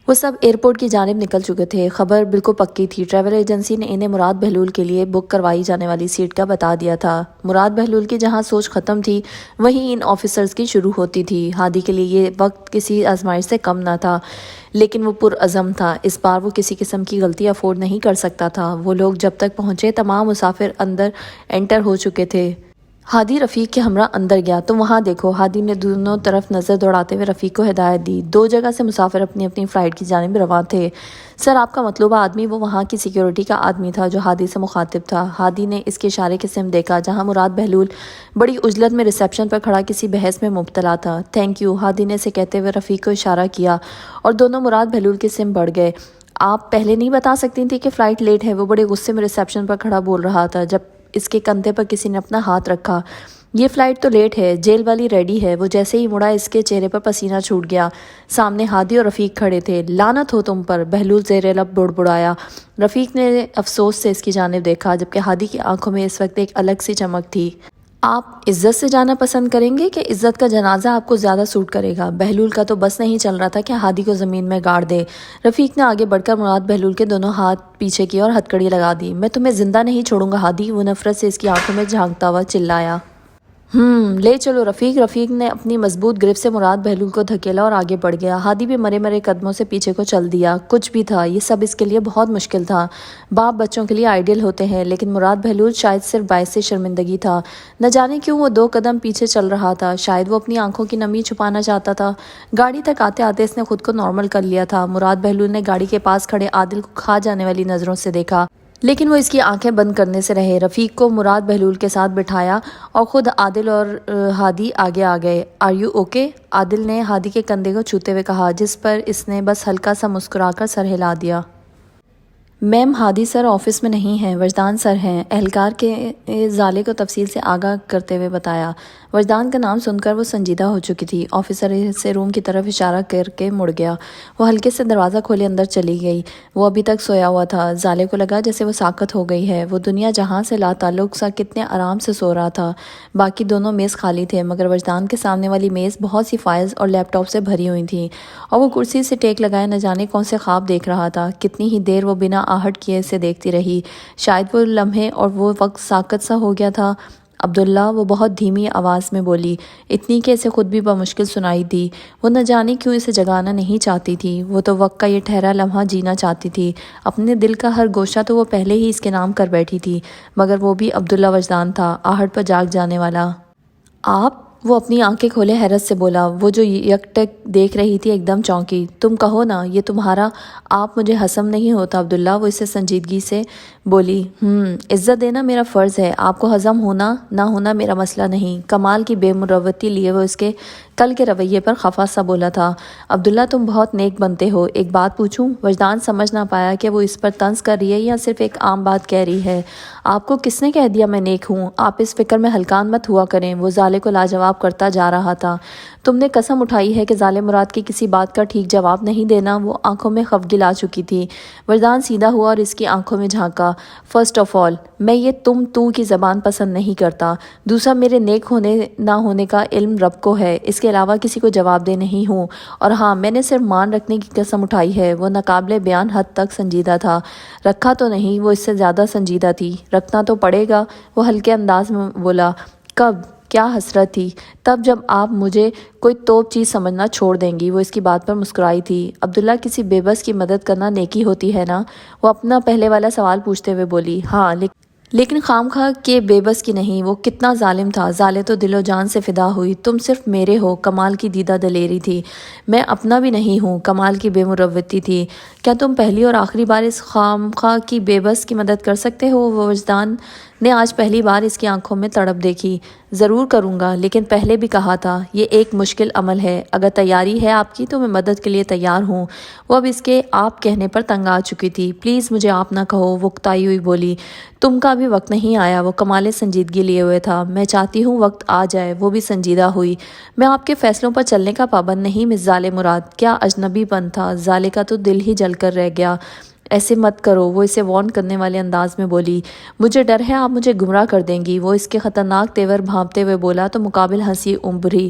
وہ سب ایئرپورٹ کی جانب نکل چکے تھے۔ خبر بالکل پکی تھی، ٹریول ایجنسی نے انہیں مراد بہلول کے لیے بک کروائی جانے والی سیٹ کا بتا دیا تھا۔ مراد بہلول کی جہاں سوچ ختم تھی، وہیں ان آفیسرز کی شروع ہوتی تھی۔ ہادی کے لیے یہ وقت کسی آزمائش سے کم نہ تھا، لیکن وہ پرعزم تھا۔ اس بار وہ کسی قسم کی غلطی افورڈ نہیں کر سکتا تھا۔ وہ لوگ جب تک پہنچے تمام مسافر اندر انٹر ہو چکے تھے۔ ہادی رفیق کے ہمراہ اندر گیا۔ تم وہاں دیکھو، ہادی نے دونوں طرف نظر دوڑاتے ہوئے رفیق کو ہدایت دی۔ 2 جگہ سے مسافر اپنی اپنی فلائٹ کی جانب رواں تھے۔ سر، آپ کا مطلوبہ آدمی وہ وہاں کی سیکیورٹی کا آدمی تھا جو ہادی سے مخاطب تھا۔ ہادی نے اس کے اشارے کی سمت دیکھا جہاں مراد بہلول بڑی عجلت میں ریسیپشن پر کھڑا کسی بحث میں مبتلا تھا۔ تھینک یو، ہادی نے اسے کہتے ہوئے رفیق کو اشارہ کیا اور دونوں مراد بہلول کی سمت بڑھ گئے۔ آپ پہلے نہیں بتا سکتی تھی کہ فلائٹ لیٹ ہے؟ وہ بڑے غصے میں ریسیپشن پر کھڑا بول رہا تھا جب اس کے کندھے پر کسی نے اپنا ہاتھ رکھا۔ یہ فلائٹ تو لیٹ ہے، جیل والی ریڈی ہے۔ وہ جیسے ہی مڑا اس کے چہرے پر پسینہ چھوٹ گیا۔ سامنے ہادی اور رفیق کھڑے تھے۔ لعنت ہو تم پر، بہلول زیر لب بڑبڑایا۔ رفیق نے افسوس سے اس کی جانب دیکھا، جبکہ ہادی کی آنکھوں میں اس وقت ایک الگ سی چمک تھی۔ آپ عزت سے جانا پسند کریں گے کہ عزت کا جنازہ آپ کو زیادہ سوٹ کرے گا؟ بہلول کا تو بس نہیں چل رہا تھا کہ ہادی کو زمین میں گاڑ دے۔ رفیق نے آگے بڑھ کر مراد بہلول کے دونوں ہاتھ پیچھے کیے اور ہتھکڑی لگا دی۔ میں تمہیں زندہ نہیں چھوڑوں گا ہادی، وہ نفرت سے اس کی آنکھوں میں جھانکتا ہوا چلایا۔ لے چلو رفیق۔ رفیق نے اپنی مضبوط گرفت سے مراد بہلول کو دھکیلا اور آگے بڑھ گیا۔ ہادی بھی مرے مرے قدموں سے پیچھے کو چل دیا۔ کچھ بھی تھا، یہ سب اس کے لیے بہت مشکل تھا۔ باپ بچوں کے لیے آئیڈیل ہوتے ہیں، لیکن مراد بہلول شاید صرف باعث شرمندگی تھا۔ نہ جانے کیوں وہ 2 قدم پیچھے چل رہا تھا، شاید وہ اپنی آنکھوں کی نمی چھپانا چاہتا تھا۔ گاڑی تک آتے آتے اس نے خود کو نارمل کر لیا تھا۔ مراد بہلول نے گاڑی کے پاس کھڑے عادل کو کھا جانے والی نظروں سے دیکھا، لیکن وہ اس کی آنکھیں بند کرنے سے رہے۔ رفیق کو مراد بہلول کے ساتھ بٹھایا اور خود عادل اور ہادی آگے آ گئے۔ Are you okay? عادل نے ہادی کے کندھے کو چھوتے ہوئے کہا، جس پر اس نے بس ہلکا سا مسکرا کر سر ہلا دیا۔ میم، ہادی سر آفس میں نہیں ہیں، وجدان سر ہیں، اہلکار کے زالے کو تفصیل سے آگاہ کرتے ہوئے بتایا۔ وجدان کا نام سن کر وہ سنجیدہ ہو چکی تھی۔ آفیسر سے روم کی طرف اشارہ کر کے مڑ گیا۔ وہ ہلکے سے دروازہ کھولے اندر چلی گئی۔ وہ ابھی تک سویا ہوا تھا۔ زالے کو لگا جیسے وہ ساکت ہو گئی ہے۔ وہ دنیا جہاں سے لا تعلق سا کتنے آرام سے سو رہا تھا۔ باقی دونوں میز خالی تھے، مگر وجدان کے سامنے والی میز بہت سی فائلز اور لیپ ٹاپ سے بھری ہوئی تھی، اور وہ کرسی سے ٹیک لگائے نہ جانے کون سے خواب دیکھ رہا تھا۔ کتنی ہی دیر وہ بنا آہٹ کیے اسے دیکھتی رہی۔ شاید وہ لمحے اور وہ وقت ساکت سا ہو گیا تھا۔ عبداللہ، وہ بہت دھیمی آواز میں بولی، اتنی کہ اسے خود بھی بمشکل سنائی دی۔ وہ نہ جانے کیوں اسے جگانا نہیں چاہتی تھی۔ وہ تو وقت کا یہ ٹھہرا لمحہ جینا چاہتی تھی۔ اپنے دل کا ہر گوشہ تو وہ پہلے ہی اس کے نام کر بیٹھی تھی، مگر وہ بھی عبداللہ وجدان تھا، آہٹ پر جاگ جانے والا۔ آپ؟ وہ اپنی آنکھیں کھولے حیرت سے بولا۔ وہ جو یکٹک دیکھ رہی تھی ایک دم چونکی۔ تم کہو نا، یہ تمہارا آپ مجھے ہضم نہیں ہوتا عبداللہ، وہ اسے سنجیدگی سے بولی۔ عزت دینا میرا فرض ہے، آپ کو ہضم ہونا نہ ہونا میرا مسئلہ نہیں۔ کمال کی بے مروتی لیے وہ اس کے کل کے رویے پر خفا سا بولا تھا۔ عبداللہ، تم بہت نیک بنتے ہو، ایک بات پوچھوں؟ وجدان سمجھ نہ پایا کہ وہ اس پر طنز کر رہی ہے یا صرف ایک عام بات کہہ رہی ہے۔ آپ کو کس نے کہہ دیا میں نیک ہوں؟ آپ اس فکر میں ہلکان مت ہوا کریں، وہ زالے کو لاجواب کرتا جا رہا تھا۔ تم نے قسم اٹھائی ہے کہ زالے مراد کی کسی بات کا ٹھیک جواب نہیں دینا۔ وہ آنکھوں میں خفگی لا چکی تھی۔ وجدان سیدھا ہوا اور اس کی آنکھوں میں جھانکا۔ فرسٹ آف آل، میں یہ تم تو کی زبان پسند نہیں کرتا۔ دوسرا، میرے نیک ہونے نہ ہونے کا علم رب کو ہے، اس کے علاوہ کسی کو جواب دہ نہیں ہوں۔ اور ہاں، میں نے صرف مان رکھنے کی قسم اٹھائی ہے۔ وہ ناقابل بیان حد تک سنجیدہ تھا۔ رکھا تو نہیں، وہ اس سے زیادہ سنجیدہ تھی۔ رکھنا تو پڑے گا، وہ ہلکے انداز میں بولا۔ کب؟ کیا حسرت تھی، تب جب آپ مجھے کوئی توپ چیز سمجھنا چھوڑ دیں گی۔ وہ اس کی بات پر مسکرائی تھی۔ عبداللہ، کسی بے بس کی مدد کرنا نیکی ہوتی ہے نا؟ وہ اپنا پہلے والا سوال پوچھتے ہوئے بولی۔ ہاں، لیکن خام خواہ کے بے بس کی نہیں۔ وہ کتنا ظالم تھا۔ زالے تو دل و جان سے فدا ہوئی۔ تم صرف میرے ہو، کمال کی دیدہ دلیری تھی۔ میں اپنا بھی نہیں ہوں، کمال کی بے مروتی تھی۔ کیا تم پہلی اور آخری بار اس خام خواہ کی بے بس کی مدد کر سکتے ہو؟ وہ وجدان نے آج پہلی بار اس کی آنکھوں میں تڑپ دیکھی۔ ضرور کروں گا، لیکن پہلے بھی کہا تھا، یہ ایک مشکل عمل ہے۔ اگر تیاری ہے آپ کی تو میں مدد کے لیے تیار ہوں۔ وہ اب اس کے آپ کہنے پر تنگ آ چکی تھی۔ پلیز مجھے آپ نہ کہو، وہ اکتائی ہوئی بولی۔ تم کا بھی وقت نہیں آیا، وہ کمال سنجیدگی لیے ہوئے تھا۔ میں چاہتی ہوں وقت آ جائے، وہ بھی سنجیدہ ہوئی۔ میں آپ کے فیصلوں پر چلنے کا پابند نہیں مس زالے مراد۔ کیا اجنبی پن تھا، زالے کا تو دل ہی جل کر رہ گیا۔ ایسے مت کرو، وہ اسے وارن کرنے والے انداز میں بولی۔ مجھے ڈر ہے آپ مجھے گمراہ کر دیں گی، وہ اس کے خطرناک تیور بھانپتے ہوئے بولا تو مقابل ہنسی ابھری۔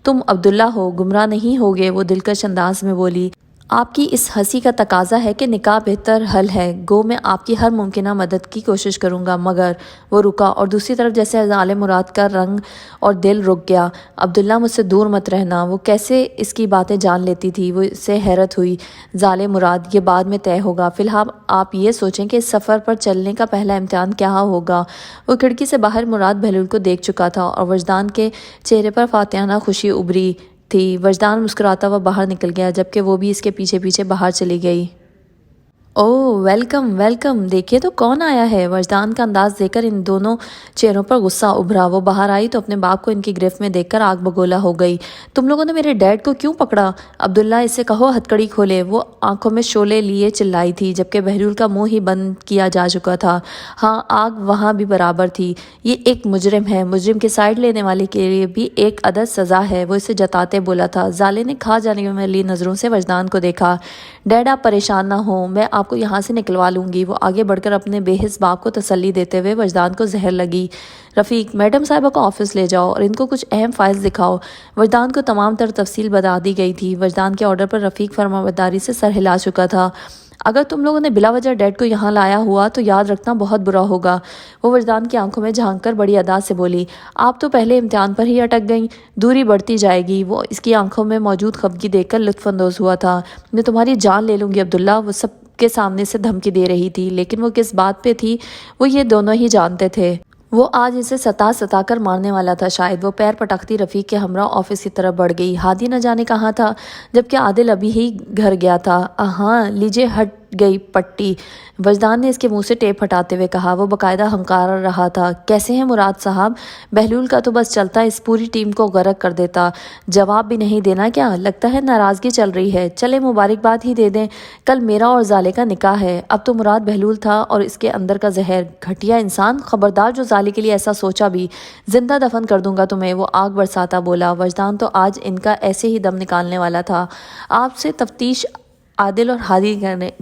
تم عبداللہ ہو، گمراہ نہیں ہوگے، وہ دلکش انداز میں بولی۔ آپ کی اس ہنسی کا تقاضا ہے کہ نکاح بہتر حل ہے، گو میں آپ کی ہر ممکنہ مدد کی کوشش کروں گا، مگر وہ رکا اور دوسری طرف جیسے زالے مراد کا رنگ اور دل رک گیا۔ عبداللہ، مجھ سے دور مت رہنا، وہ کیسے اس کی باتیں جان لیتی تھی، وہ اس سے حیرت ہوئی۔ زالے مراد، یہ بعد میں طے ہوگا، فی الحال آپ یہ سوچیں کہ اس سفر پر چلنے کا پہلا امتحان کیا ہوگا۔ وہ کھڑکی سے باہر مراد بہلول کو دیکھ چکا تھا اور وجدان کے چہرے پر فاتحانہ خوشی ابھری تھی۔ وجدان مسکراتا ہوا باہر نکل گیا، جبکہ وہ بھی اس کے پیچھے پیچھے باہر چلی گئی۔ اوہ، ویلکم ویلکم، دیکھیے تو کون آیا ہے۔ وجدان کا انداز دیکھ کر ان دونوں چہروں پر غصہ ابھرا۔ وہ باہر آئی تو اپنے باپ کو ان کی گرفت میں دیکھ کر آگ بگولا ہو گئی۔ تم لوگوں نے میرے ڈیڈ کو کیوں پکڑا؟ عبداللہ، اسے کہو ہتھکڑی کھولے، وہ آنکھوں میں شعلے لیے چلائی تھی، جبکہ بہلول کا منہ ہی بند کیا جا چکا تھا۔ ہاں، آگ وہاں بھی برابر تھی۔ یہ ایک مجرم ہے، مجرم کی سائیڈ لینے والے کے لیے بھی ایک عدد سزا ہے، وہ اسے جتاتے بولا تھا۔ زالے نے کھا جانے والی نظروں سے وجدان کو دیکھا۔ ڈیڈ، آپ پریشان نہ ہوں، میں آپ کو یہاں سے نکلوا لوں گی، وہ آگے بڑھ کر اپنے بے حس باپ کو تسلی دیتے ہوئے وجدان کو زہر لگی۔ رفیق، میڈم صاحبہ کو آفس لے جاؤ اور ان کو کچھ اہم فائلز دکھاؤ۔ وجدان کو تمام تر تفصیل بتا دی گئی تھی۔ وجدان کے آرڈر پر رفیق فرمانبرداری سے سر ہلا چکا تھا۔ اگر تم لوگوں نے بلا وجہ ڈیڈ کو یہاں لایا ہوا تو یاد رکھنا بہت برا ہوگا، وہ وجدان کی آنکھوں میں جھانک کر بڑی ادا سے بولی۔ آپ تو پہلے امتحان پر ہی اٹک گئیں، دوری بڑھتی جائے گی، وہ اس کی آنکھوں میں موجود خفگی دیکھ کر لطف اندوز ہوا تھا۔ میں تمہاری جان لے لوں گی عبداللہ، وہ سب کے سامنے سے دھمکی دے رہی تھی، لیکن وہ کس بات پہ تھی وہ یہ دونوں ہی جانتے تھے۔ وہ آج اسے ستا کر مارنے والا تھا شاید۔ وہ پیر پٹکتی رفیق کے ہمراہ آفس کی طرف بڑھ گئی۔ ہادی نہ جانے کہاں تھا، جبکہ عادل ابھی ہی گھر گیا تھا۔ ہاں لیجیے، گئی پٹی۔ وجدان نے اس کے منہ سے ٹیپ ہٹاتے ہوئے کہا۔ وہ باقاعدہ ہنکار رہا تھا۔ کیسے ہیں مراد صاحب؟ بہلول کا تو بس چلتا اس پوری ٹیم کو غرق کر دیتا۔ جواب بھی نہیں دینا کیا؟ لگتا ہے ناراضگی چل رہی ہے۔ چلے مبارکباد ہی دے دیں، کل میرا اور زالے کا نکاح ہے۔ اب تو مراد بہلول تھا اور اس کے اندر کا زہر۔ گھٹیا انسان، خبردار جو زالے کے لیے ایسا سوچا بھی، زندہ دفن کر دوں گا تمہیں، وہ آگ برساتا بولا۔ وجدان تو آج ان کا ایسے ہی دم نکالنے والا تھا۔ آپ سے تفتیش عادل اور ہادی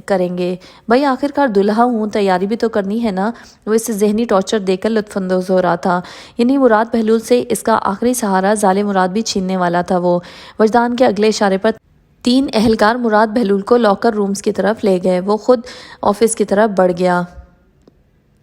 کریں گے۔ بھائی آخرکار دلہا ہوں، تیاری بھی تو کرنی ہے نا۔ وہ اسے ذہنی ٹارچر دے کر لطف اندوز ہو رہا تھا۔ یعنی مراد بہلول سے اس کا آخری سہارا ظالم مراد بھی چھیننے والا تھا۔ وہ وجدان کے اگلے اشارے پر 3 اہلکار مراد بہلول کو لاکر رومز کی طرف لے گئے۔ وہ خود آفس کی طرف بڑھ گیا۔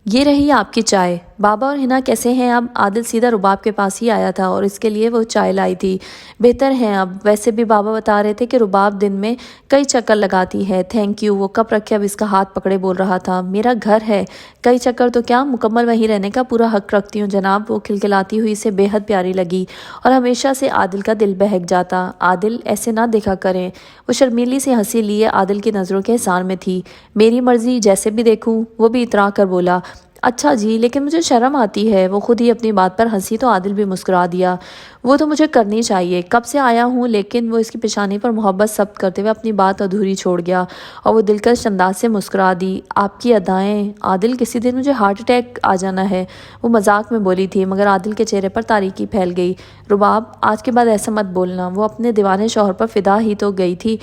یہ رہی آپ کی چائے۔ بابا اور ہنا کیسے ہیں اب؟ عادل سیدھا رباب کے پاس ہی آیا تھا اور اس کے لیے وہ چائے لائی تھی۔ بہتر ہیں اب، ویسے بھی بابا بتا رہے تھے کہ رباب دن میں کئی چکر لگاتی ہے۔ تھینک یو، وہ کپ رکھے اب اس کا ہاتھ پکڑے بول رہا تھا۔ میرا گھر ہے، کئی چکر تو کیا، مکمل وہیں رہنے کا پورا حق رکھتی ہوں جناب۔ وہ کھلکھلاتی ہوئی اسے بے حد پیاری لگی اور ہمیشہ سے عادل کا دل بہک جاتا۔ عادل ایسے نہ دیکھا کریں۔ وہ شرمیلی سی ہنسی لیے عادل کی نظروں کے حصار میں تھی۔ میری مرضی، جیسے بھی دیکھوں، وہ بھی اترا کر بولا۔ اچھا جی، لیکن مجھے شرم آتی ہے۔ وہ خود ہی اپنی بات پر ہنسی تو عادل بھی مسکرا دیا۔ وہ تو مجھے کرنی چاہیے، کب سے آیا ہوں، لیکن وہ اس کی پیشانی پر محبت ثبت کرتے ہوئے اپنی بات ادھوری چھوڑ گیا اور وہ دلکش انداز سے مسکرا دی۔ آپ کی ادائیں عادل، کسی دن مجھے ہارٹ اٹیک آ جانا ہے، وہ مذاق میں بولی تھی، مگر عادل کے چہرے پر تاریکی پھیل گئی۔ رباب، آج کے بعد ایسا مت بولنا، وہ اپنے دیوانے شوہر پر فدا ہی تو گئی تھی،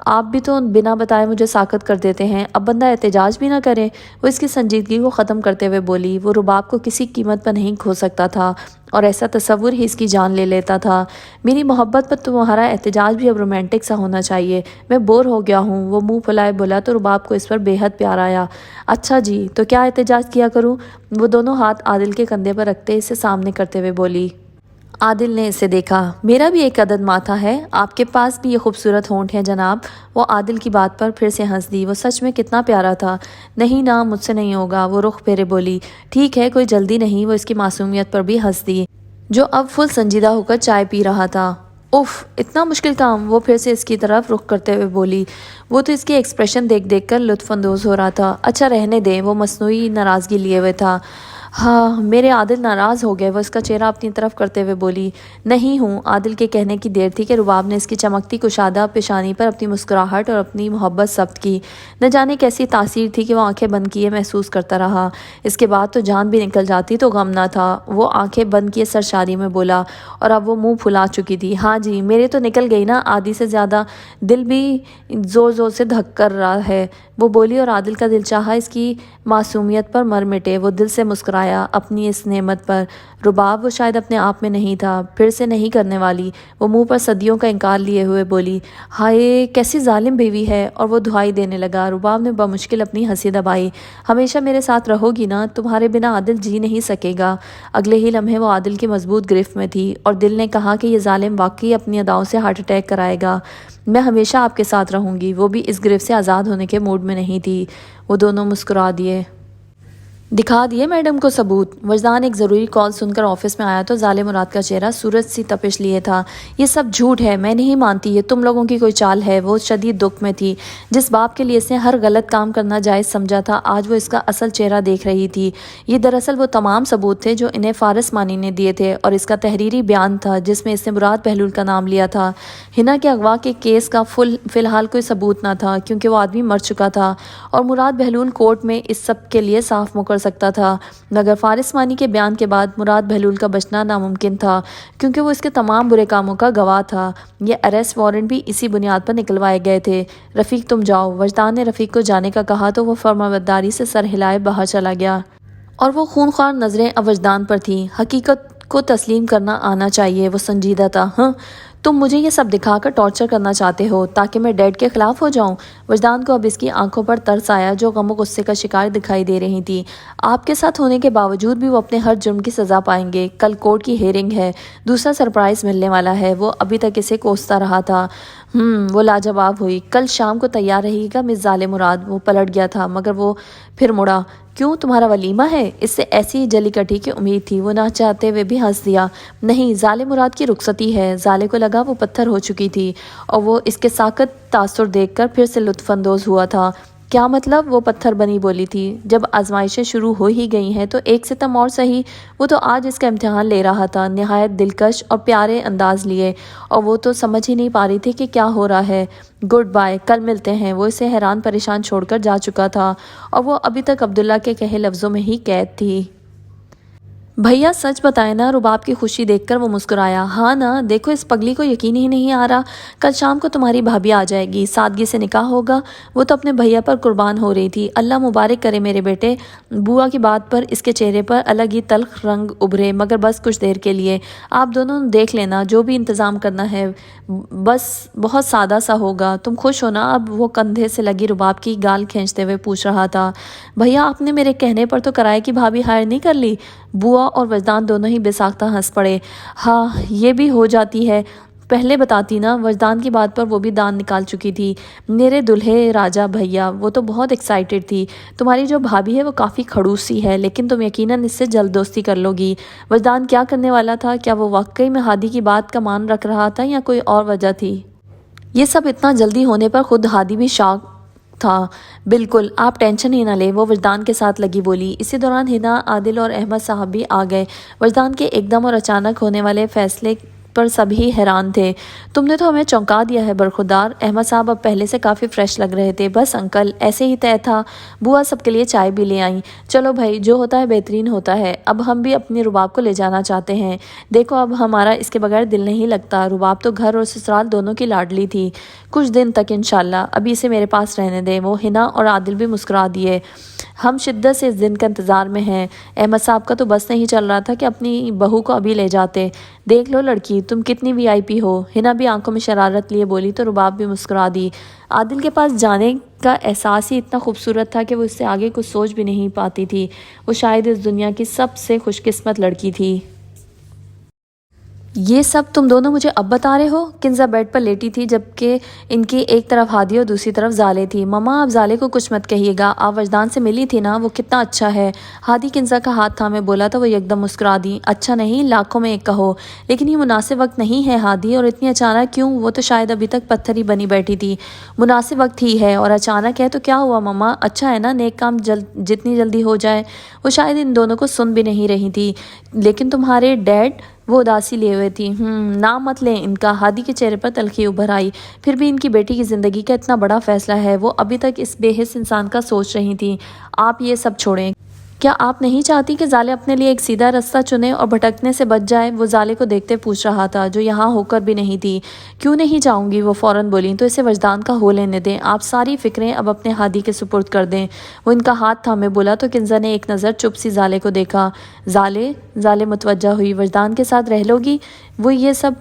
آپ بھی تو بنا بتائے مجھے ساکت کر دیتے ہیں، اب بندہ احتجاج بھی نہ کرے۔ وہ اس کی سنجیدگی کو ختم کرتے ہوئے بولی۔ وہ رباب کو کسی قیمت پر نہیں کھو سکتا تھا اور ایسا تصور ہی اس کی جان لے لیتا تھا۔ میری محبت پر تمہارا احتجاج بھی اب رومانٹک سا ہونا چاہیے، میں بور ہو گیا ہوں، وہ منہ پھلائے بولا تو رباب کو اس پر بے حد پیار آیا۔ اچھا جی، تو کیا احتجاج کیا کروں؟ وہ دونوں ہاتھ عادل کے کندھے پر رکھتے اسے سامنے کرتے ہوئے بولی۔ عادل نے اسے دیکھا۔ میرا بھی ایک عدد ماتھا ہے، آپ کے پاس بھی یہ خوبصورت ہونٹ ہیں جناب۔ وہ عادل کی بات پر پھر سے ہنس دی۔ وہ سچ میں کتنا پیارا تھا۔ نہیں نا، مجھ سے نہیں ہوگا، وہ رخ پھیرے بولی۔ ٹھیک ہے، کوئی جلدی نہیں، وہ اس کی معصومیت پر بھی ہنس دی، جو اب فل سنجیدہ ہو کر چائے پی رہا تھا۔ اف، اتنا مشکل کام، وہ پھر سے اس کی طرف رخ کرتے ہوئے بولی۔ وہ تو اس کے ایکسپریشن دیکھ کر لطف اندوز ہو رہا تھا۔ اچھا رہنے دیں، وہ مصنوعی ناراضگی لیے ہوئے تھا۔ ہاں، میرے عادل ناراض ہو گئے، وہ اس کا چہرہ اپنی طرف کرتے ہوئے بولی۔ نہیں ہوں، عادل کے کہنے کی دیر تھی کہ رباب نے اس کی چمکتی کشادہ پیشانی پر اپنی مسکراہٹ اور اپنی محبت ثبت کی۔ نہ جانے کیسی تاثیر تھی کہ وہ آنکھیں بند کیے محسوس کرتا رہا۔ اس کے بعد تو جان بھی نکل جاتی تو غم نہ تھا۔ وہ آنکھیں بند کیے سرشاری میں بولا اور اب وہ منہ پھلا چکی تھی۔ ہاں جی، میرے تو نکل گئی نا، آدھی سے زیادہ، دل بھی زور زور سے دھک کر رہا ہے، وہ بولی اور عادل کا دل چاہا اس کی معصومیت پر مر مٹے۔ وہ دل سے مسکرایا اپنی اس نعمت پر۔ رباب، وہ شاید اپنے آپ میں نہیں تھا، پھر سے نہیں کرنے والی، وہ منہ پر صدیوں کا انکار لیے ہوئے بولی۔ ہائے کیسی ظالم بیوی ہے، اور وہ دہائی دینے لگا۔ رباب نے بمشکل اپنی ہنسی دبائی۔ ہمیشہ میرے ساتھ رہو گی نا، تمہارے بنا عادل جی نہیں سکے گا۔ اگلے ہی لمحے وہ عادل کی مضبوط گرفت میں تھی اور دل نے کہا کہ یہ ظالم واقعی اپنی اداؤں سے ہارٹ اٹیک کرائے گا۔ میں ہمیشہ آپ کے ساتھ رہوں گی۔ وہ بھی اس گرفت سے آزاد ہونے کے موڈ میں نہیں تھی۔ وہ دونوں مسکرا دیے۔ دکھا دیے میڈم کو ثبوت؟ وجدان ایک ضروری کال سن کر آفس میں آیا تو ظالم مراد کا چہرہ سورج سی تپش لیے تھا۔ یہ سب جھوٹ ہے، میں نہیں مانتی، یہ تم لوگوں کی کوئی چال ہے۔ وہ شدید دکھ میں تھی۔ جس باپ کے لیے اس نے ہر غلط کام کرنا جائز سمجھا تھا، آج وہ اس کا اصل چہرہ دیکھ رہی تھی۔ یہ دراصل وہ تمام ثبوت تھے جو انہیں فارس مانی نے دیے تھے اور اس کا تحریری بیان تھا جس میں اس نے مراد بہلول کا نام لیا تھا۔ ہنا کے اغوا کے کیس کا فی الحال کوئی ثبوت نہ تھا کیونکہ وہ آدمی مر چکا تھا اور مراد بہلول کورٹ میں اس سب کے لیے صاف مکر سکتا تھا، مگر فارس مانی کے بیان کے بعد مراد بہلول کا بچنا ناممکن تھا کیونکہ وہ اس کے تمام برے کاموں کا گواہ تھا۔ یہ اریسٹ وارنٹ بھی اسی بنیاد پر نکلوائے گئے تھے۔ رفیق تم جاؤ، وجدان نے رفیق کو جانے کا کہا تو وہ فرمانبرداری سے سر ہلائے باہر چلا گیا اور وہ خونخوار نظریں اب وجدان پر تھیں۔ حقیقت کو تسلیم کرنا آنا چاہیے، وہ سنجیدہ تھا۔ ہاں، تم مجھے یہ سب دکھا کر ٹارچر کرنا چاہتے ہو تاکہ میں ڈیڈ کے خلاف ہو جاؤں؟ وجدان کو اب اس کی آنکھوں پر ترس آیا جو غم و غصے کا شکار دکھائی دے رہی تھی۔ آپ کے ساتھ ہونے کے باوجود بھی وہ اپنے ہر جرم کی سزا پائیں گے۔ کل کورٹ کی ہیئرنگ ہے، دوسرا سرپرائز ملنے والا ہے۔ وہ ابھی تک اسے کوستا رہا تھا۔ وہ لاجواب ہوئی۔ کل شام کو تیار رہے گا مس ظالم مراد؟ وہ پلٹ گیا تھا مگر وہ پھر مڑا۔ کیوں، تمہارا ولیمہ ہے؟ اس سے ایسی جلی کٹی کی امید تھی۔ وہ نہ چاہتے ہوئے بھی ہنس دیا۔ نہیں، ظالم مراد کی رخصتی ہے۔ ظالے کو لگا وہ پتھر ہو چکی تھی اور وہ اس کے ساکت تاثر دیکھ کر پھر سے لطف اندوز ہوا تھا۔ کیا مطلب؟ وہ پتھر بنی بولی تھی۔ جب آزمائشیں شروع ہو ہی گئی ہیں تو ایک ستم اور سہی۔ وہ تو آج اس کا امتحان لے رہا تھا، نہایت دلکش اور پیارے انداز لیے، اور وہ تو سمجھ ہی نہیں پا رہی تھی کہ کیا ہو رہا ہے۔ گڈ بائے، کل ملتے ہیں۔ وہ اسے حیران پریشان چھوڑ کر جا چکا تھا اور وہ ابھی تک عبداللہ کے کہے لفظوں میں ہی قید تھی۔ بھیا سچ بتائے نا؟ رباب کی خوشی دیکھ کر وہ مسکرایا۔ ہاں نا، دیکھو اس پگلی کو یقین ہی نہیں آ رہا، کل شام کو تمہاری بھابھی آ جائے گی، سادگی سے نکاح ہوگا۔ وہ تو اپنے بھیا پر قربان ہو رہی تھی۔ اللہ مبارک کرے میرے بیٹے۔ بوا کی بات پر اس کے چہرے پر الگ ہی تلخ رنگ ابھرے، مگر بس کچھ دیر کے لیے۔ آپ دونوں دیکھ لینا، جو بھی انتظام کرنا ہے بس بہت سادہ سا ہوگا، تم خوش ہو نا؟ اب وہ کندھے سے لگی رباب کی گال کھینچتے ہوئے پوچھ رہا تھا۔ بھیا آپ نے میرے کہنے پر تو کرائے کی بھابھی ہائر نہیں کر لی؟ بوا اور وجدان دونوں ہی بے ساختہ ہنس پڑے۔ ہاں یہ بھی ہو جاتی ہے، پہلے بتاتی نا۔ وجدان کی بات پر وہ بھی دان نکال چکی تھی۔ میرے دلہے راجہ بھیا، وہ تو بہت ایکسائٹڈ تھی۔ تمہاری جو بھابھی ہے وہ کافی کھڑوس سی ہے، لیکن تم یقیناً اس سے جلد دوستی کر لو گی۔ وجدان کیا کرنے والا تھا؟ کیا وہ واقعی میں ہادی کی بات کا مان رکھ رہا تھا یا کوئی اور وجہ تھی؟ یہ سب اتنا جلدی ہونے پر خود ہادی بھی شاک تھا۔ بالکل، آپ ٹینشن ہی نہ لیں، وہ وجدان کے ساتھ لگی بولی۔ اسی دوران ہنا، عادل اور احمد صاحب بھی آ گئے۔ وجدان کے ایک دم اور اچانک ہونے والے فیصلے پر سبھی حیران تھے۔ تم نے تو ہمیں چونکا دیا ہے برخودار۔ احمد صاحب اب پہلے سے کافی فریش لگ رہے تھے۔ بس انکل، ایسے ہی طے تھا۔ بوا سب کے لیے چائے بھی لے آئیں۔ چلو بھائی، جو ہوتا ہے بہترین ہوتا ہے۔ اب ہم بھی اپنی رباب کو لے جانا چاہتے ہیں۔ دیکھو اب ہمارا اس کے بغیر دل نہیں لگتا۔ رباب تو گھر اور سسرال دونوں کی لاڈلی تھی۔ کچھ دن تک انشاءاللہ، ابھی اسے میرے پاس رہنے دیں۔ وہ ہنا اور عادل بھی مسکرا دیے۔ ہم شدت سے اس دن کا انتظار میں ہیں۔ احمد صاحب کا تو بس نہیں چل رہا تھا کہ اپنی بہو کو ابھی لے جاتے۔ دیکھ لو لڑکی، تم کتنی وی آئی پی ہو۔ ہنا بھی آنکھوں میں شرارت لیے بولی تو رباب بھی مسکرا دی۔ عادل کے پاس جانے کا احساس ہی اتنا خوبصورت تھا کہ وہ اس سے آگے کچھ سوچ بھی نہیں پاتی تھی۔ وہ شاید اس دنیا کی سب سے خوش قسمت لڑکی تھی۔ یہ سب تم دونوں مجھے اب بتا رہے ہو؟ کنزا بیڈ پر لیٹی تھی، جبکہ ان کی ایک طرف ہادی اور دوسری طرف زالے تھی۔ مما، آپ زالے کو کچھ مت کہیے گا، آپ وجدان سے ملی تھی نا، وہ کتنا اچھا ہے۔ ہادی کنزا کا ہاتھ تھامے بولا تو وہ یکدم مسکرا دی۔ اچھا نہیں، لاکھوں میں ایک کہو، لیکن یہ مناسب وقت نہیں ہے ہادی، اور اتنی اچانک کیوں؟ وہ تو شاید ابھی تک پتھر ہی بنی بیٹھی تھی۔ مناسب وقت ہی ہے اور اچانک ہے تو کیا ہوا مما؟ اچھا ہے نا، نیک کام جتنی جلدی ہو جائے۔ وہ شاید ان دونوں کو سن بھی نہیں رہی تھی۔ لیکن تمہارے ڈیڈ؟ وہ اداسی لیے ہوئے تھی۔ نام مت لیں ان کا۔ ہادی کے چہرے پر تلخی ابھر آئی۔ پھر بھی ان کی بیٹی کی زندگی کا اتنا بڑا فیصلہ ہے، وہ ابھی تک اس بے حس انسان کا سوچ رہی تھی۔ آپ یہ سب چھوڑیں۔ کیا آپ نہیں چاہتی کہ زالے اپنے لیے ایک سیدھا رستہ چنے اور بھٹکنے سے بچ جائے؟ وہ زالے کو دیکھتے پوچھ رہا تھا، جو یہاں ہو کر بھی نہیں تھی۔ کیوں نہیں چاہوں گی؟ وہ فوراً بولی۔ تو اسے وجدان کا ہو لینے دیں، آپ ساری فکریں اب اپنے ہادی کے سپرد کر دیں۔ وہ ان کا ہاتھ تھامے بولا تو کنزا نے ایک نظر چپ سی زالے کو دیکھا۔ زالے متوجہ ہوئی۔ وجدان کے ساتھ رہ لو گی؟ وہ یہ سب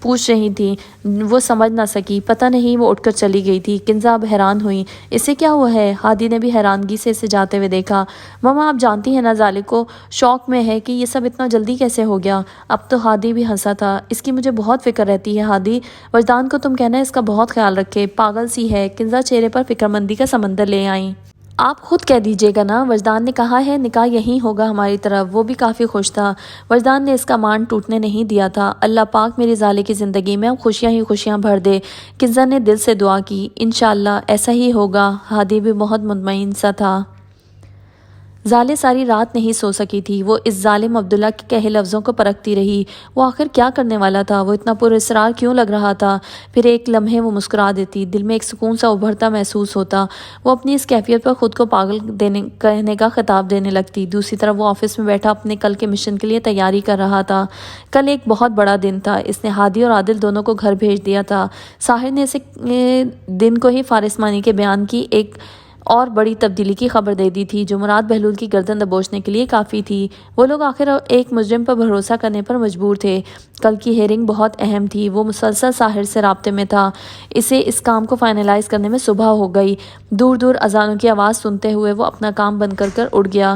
پوچھ رہی تھی، وہ سمجھ نہ سکی۔ پتہ نہیں وہ اٹھ کر چلی گئی تھی۔ کنزا اب حیران ہوئی۔ اسے کیا ہوا ہے؟ ہادی نے بھی حیرانگی سے اسے جاتے ہوئے دیکھا۔ مما، آپ جانتی ہیں نا زالے کو شوق میں ہے کہ یہ سب اتنا جلدی کیسے ہو گیا؟ اب تو ہادی بھی ہنسا تھا۔ اس کی مجھے بہت فکر رہتی ہے ہادی، وجدان کو تم کہنا اس کا بہت خیال رکھے، پاگل سی ہے۔ کنزا چہرے پر فکرمندی کا سمندر لے آئیں۔ آپ خود کہہ دیجیے گا نا، وجدان نے کہا ہے نکاح یہیں ہوگا ہماری طرف۔ وہ بھی کافی خوش تھا۔ وجدان نے اس کا مان ٹوٹنے نہیں دیا تھا۔ اللہ پاک میری زالے کی زندگی میں اب خوشیاں ہی خوشیاں بھر دے۔ کنزا نے دل سے دعا کی۔ انشاءاللہ ایسا ہی ہوگا۔ ہادی بھی بہت مطمئن سا تھا۔ زالے ساری رات نہیں سو سکی تھی۔ وہ اس ظالم عبداللہ کے کہے لفظوں کو پرکھتی رہی۔ وہ آخر کیا کرنے والا تھا؟ وہ اتنا پر اسرار کیوں لگ رہا تھا؟ پھر ایک لمحے وہ مسکرا دیتی، دل میں ایک سکون سا ابھرتا محسوس ہوتا۔ وہ اپنی اس کیفیت پر خود کو پاگل کہنے کا خطاب دینے لگتی۔ دوسری طرف وہ آفس میں بیٹھا اپنے کل کے مشن کے لیے تیاری کر رہا تھا۔ کل ایک بہت بڑا دن تھا۔ اس نے ہادی اور عادل دونوں کو گھر بھیج دیا تھا۔ ساحر نے اسے دن کو ہی فارسمانی کے بیان کی ایک اور بڑی تبدیلی کی خبر دے دی تھی، جو مراد بہلول کی گردن دبوچنے کے لیے کافی تھی۔ وہ لوگ آخر ایک مجرم پر بھروسہ کرنے پر مجبور تھے۔ کل کی ہیئرنگ بہت اہم تھی۔ وہ مسلسل ساحر سے رابطے میں تھا۔ اسے اس کام کو فائنلائز کرنے میں صبح ہو گئی۔ دور دور اذانوں کی آواز سنتے ہوئے وہ اپنا کام بند کر اٹھ گیا۔